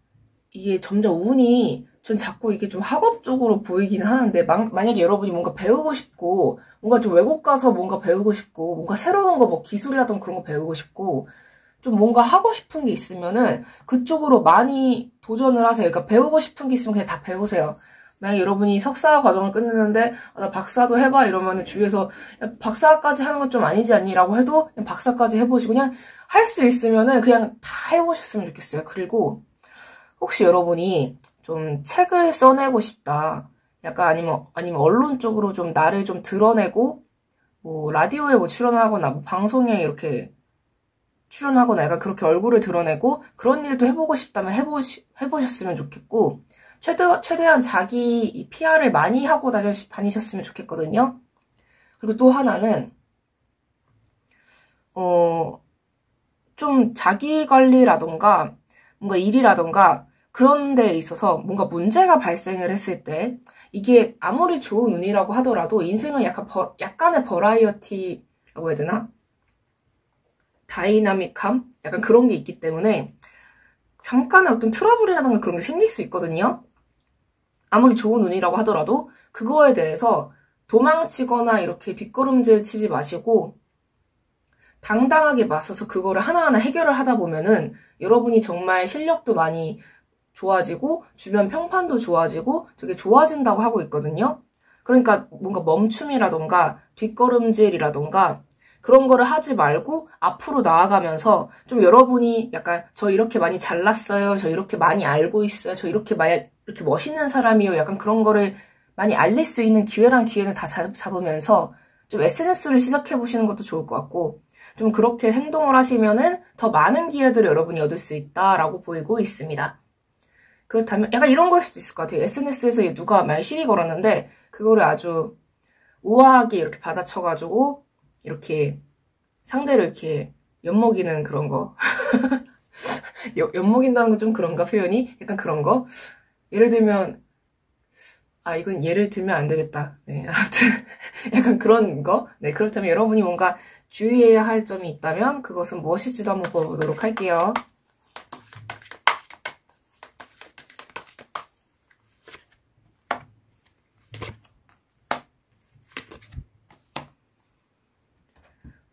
이게 점점 운이 전 자꾸 이게 좀 학업적으로 보이긴 하는데 만약에 여러분이 뭔가 배우고 싶고 뭔가 좀 외국 가서 뭔가 배우고 싶고 뭔가 새로운 거 뭐 기술이라든 그런 거 배우고 싶고 좀 뭔가 하고 싶은 게 있으면은 그쪽으로 많이 도전을 하세요. 그러니까 배우고 싶은 게 있으면 그냥 다 배우세요. 만약에 여러분이 석사 과정을 끝냈는데 나 박사도 해봐 이러면은 주위에서 야, 박사까지 하는 건 좀 아니지 않니? 라고 해도 그냥 박사까지 해보시고 그냥 할 수 있으면은 그냥 다 해보셨으면 좋겠어요. 그리고 혹시 여러분이 좀 책을 써내고 싶다. 약간 아니면 언론 쪽으로 좀 나를 좀 드러내고 뭐 라디오에 뭐 출연하거나 뭐 방송에 이렇게 출연하거나 약간 그렇게 얼굴을 드러내고 그런 일도 해보고 싶다면 해보셨으면 좋겠고 최대한 자기 PR을 많이 하고 다니셨으면 좋겠거든요. 그리고 또 하나는 좀 자기 관리라던가 뭔가 일이라던가 그런 데에 있어서 뭔가 문제가 발생을 했을 때 이게 아무리 좋은 운이라고 하더라도 인생은 약간의 버라이어티라고 해야 되나? 다이나믹함? 약간 그런 게 있기 때문에 잠깐의 어떤 트러블이라던가 그런 게 생길 수 있거든요. 아무리 좋은 운이라고 하더라도 그거에 대해서 도망치거나 이렇게 뒷걸음질 치지 마시고 당당하게 맞서서 그거를 하나하나 해결을 하다 보면은 여러분이 정말 실력도 많이 좋아지고 주변 평판도 좋아지고 되게 좋아진다고 하고 있거든요. 그러니까 뭔가 멈춤이라던가 뒷걸음질이라던가 그런 거를 하지 말고 앞으로 나아가면서 좀 여러분이 약간 저 이렇게 많이 잘났어요. 저 이렇게 많이 알고 있어요. 저 이렇게 멋있는 사람이요. 약간 그런 거를 많이 알릴 수 있는 기회는 다 잡으면서 좀 SNS를 시작해 보시는 것도 좋을 것 같고 좀 그렇게 행동을 하시면은 더 많은 기회들을 여러분이 얻을 수 있다라고 보이고 있습니다. 그렇다면 약간 이런 거일 수도 있을 것 같아요. SNS에서 누가 말 시비 걸었는데 그거를 아주 우아하게 이렇게 받아쳐가지고 이렇게 상대를 이렇게 엿먹이는 그런 거. 엿먹인다는 건 좀 그런가 표현이? 약간 그런 거. 예를 들면 이건 예를 들면 안 되겠다. 네, 아무튼 약간 그런 거. 네, 그렇다면 여러분이 뭔가 주의해야 할 점이 있다면 그것은 무엇일지도 한번 보도록 할게요.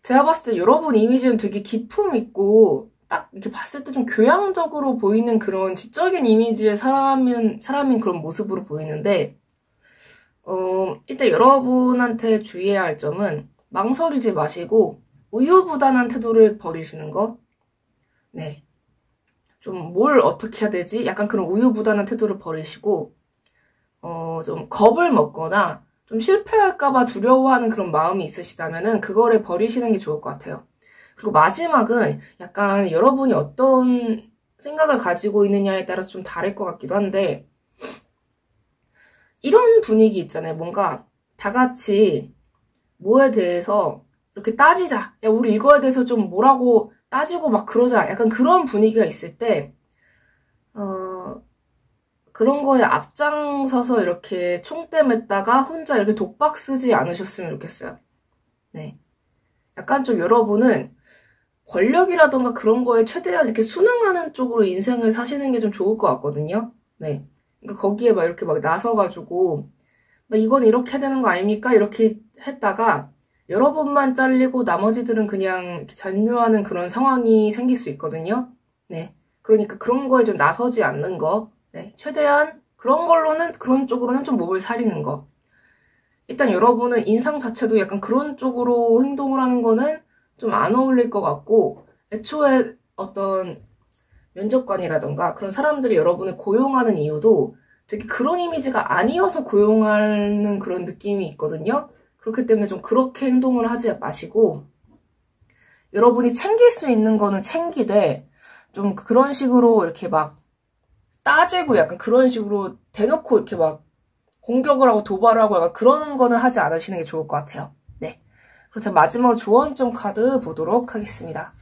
제가 봤을 때 여러분 이미지는 되게 기품 있고 딱 이렇게 봤을 때 좀 교양적으로 보이는 그런 지적인 이미지의 사람인 그런 모습으로 보이는데 일단 여러분한테 주의해야 할 점은 망설이지 마시고 우유부단한 태도를 버리시는 거. 네. 좀 뭘 어떻게 해야 되지? 약간 그런 우유부단한 태도를 버리시고 좀 겁을 먹거나 좀 실패할까봐 두려워하는 그런 마음이 있으시다면은 그거를 버리시는 게 좋을 것 같아요. 그리고 마지막은 약간 여러분이 어떤 생각을 가지고 있느냐에 따라서 좀 다를 것 같기도 한데, 이런 분위기 있잖아요. 뭔가 다 같이 뭐에 대해서 이렇게 따지자. 야, 우리 이거에 대해서 좀 뭐라고 따지고 막 그러자. 약간 그런 분위기가 있을 때, 그런 거에 앞장서서 이렇게 총대 맸다가 혼자 이렇게 독박 쓰지 않으셨으면 좋겠어요. 네. 약간 좀 여러분은 권력이라던가 그런 거에 최대한 이렇게 순응하는 쪽으로 인생을 사시는 게 좀 좋을 것 같거든요. 네. 그러니까 거기에 막 이렇게 막 나서가지고, 막 이건 이렇게 해야 되는 거 아닙니까? 이렇게 했다가, 여러분만 잘리고 나머지들은 그냥 이렇게 잔류하는 그런 상황이 생길 수 있거든요. 네. 그러니까 그런 거에 좀 나서지 않는 거. 네. 최대한 그런 쪽으로는 좀 몸을 사리는 거. 일단 여러분은 인상 자체도 약간 그런 쪽으로 행동을 하는 거는 좀 안 어울릴 것 같고, 애초에 어떤 면접관이라던가 그런 사람들이 여러분을 고용하는 이유도 되게 그런 이미지가 아니어서 고용하는 그런 느낌이 있거든요. 그렇기 때문에 좀 그렇게 행동을 하지 마시고, 여러분이 챙길 수 있는 거는 챙기되, 좀 그런 식으로 이렇게 막 따지고 약간 그런 식으로 대놓고 이렇게 막 공격을 하고 도발을 하고 약간 그러는 거는 하지 않으시는 게 좋을 것 같아요. 네. 그렇다면 마지막으로 조언점 카드 보도록 하겠습니다.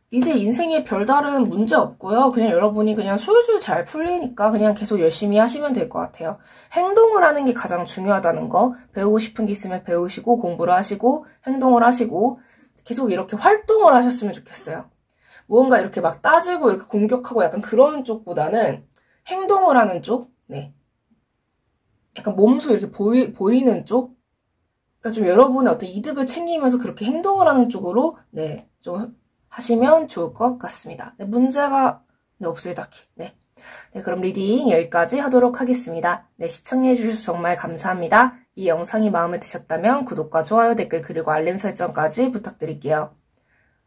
이제 인생에 별다른 문제 없고요. 그냥 여러분이 그냥 술술 잘 풀리니까 그냥 계속 열심히 하시면 될 것 같아요. 행동을 하는 게 가장 중요하다는 거. 배우고 싶은 게 있으면 배우시고 공부를 하시고 행동을 하시고 계속 이렇게 활동을 하셨으면 좋겠어요. 무언가 이렇게 막 따지고 이렇게 공격하고 약간 그런 쪽보다는 행동을 하는 쪽, 네. 약간 몸소 이렇게 보이는 쪽? 그러니까 좀 여러분의 어떤 이득을 챙기면서 그렇게 행동을 하는 쪽으로, 네, 좀 하시면 좋을 것 같습니다. 네, 문제가, 네, 없어요, 딱히. 네. 네, 그럼 리딩 여기까지 하도록 하겠습니다. 네, 시청해주셔서 정말 감사합니다. 이 영상이 마음에 드셨다면 구독과 좋아요, 댓글, 그리고 알림 설정까지 부탁드릴게요.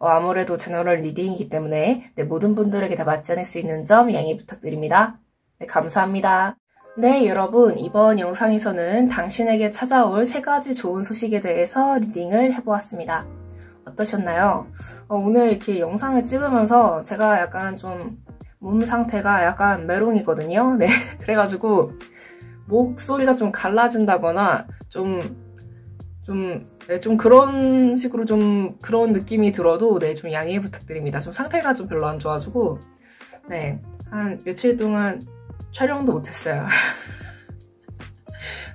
아무래도 제너럴 리딩이기 때문에 네, 모든 분들에게 다 맞지 않을 수 있는 점 양해 부탁드립니다. 네, 감사합니다. 네, 여러분, 이번 영상에서는 당신에게 찾아올 3가지 좋은 소식에 대해서 리딩을 해보았습니다. 어떠셨나요? 오늘 이렇게 영상을 찍으면서 제가 약간 좀 몸 상태가 약간 메롱이거든요. 네, 그래가지고 목소리가 좀 갈라진다거나 네, 좀 그런 식으로 좀 그런 느낌이 들어도 네, 좀 양해 부탁드립니다. 좀 상태가 좀 별로 안 좋아가지고 네, 한 며칠 동안 촬영도 못했어요.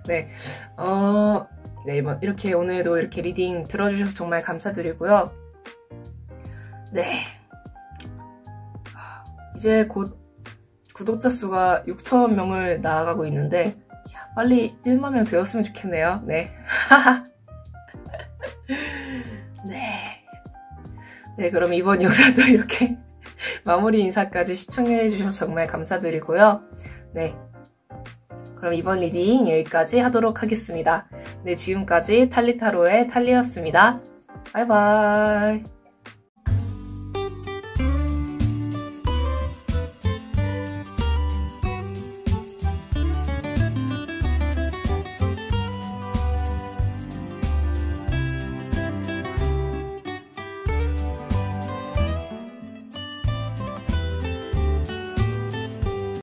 네, 네, 뭐 이렇게 오늘도 이렇게 리딩 들어주셔서 정말 감사드리고요. 네, 이제 곧 구독자 수가 6,000명을 나아가고 있는데 빨리 1만 명 되었으면 좋겠네요. 네. 네. 네, 그럼 이번 영상도 이렇게 마무리 인사까지 시청해주셔서 정말 감사드리고요. 네. 그럼 이번 리딩 여기까지 하도록 하겠습니다. 네, 지금까지 탈리타로의 탈리였습니다. 바이바이.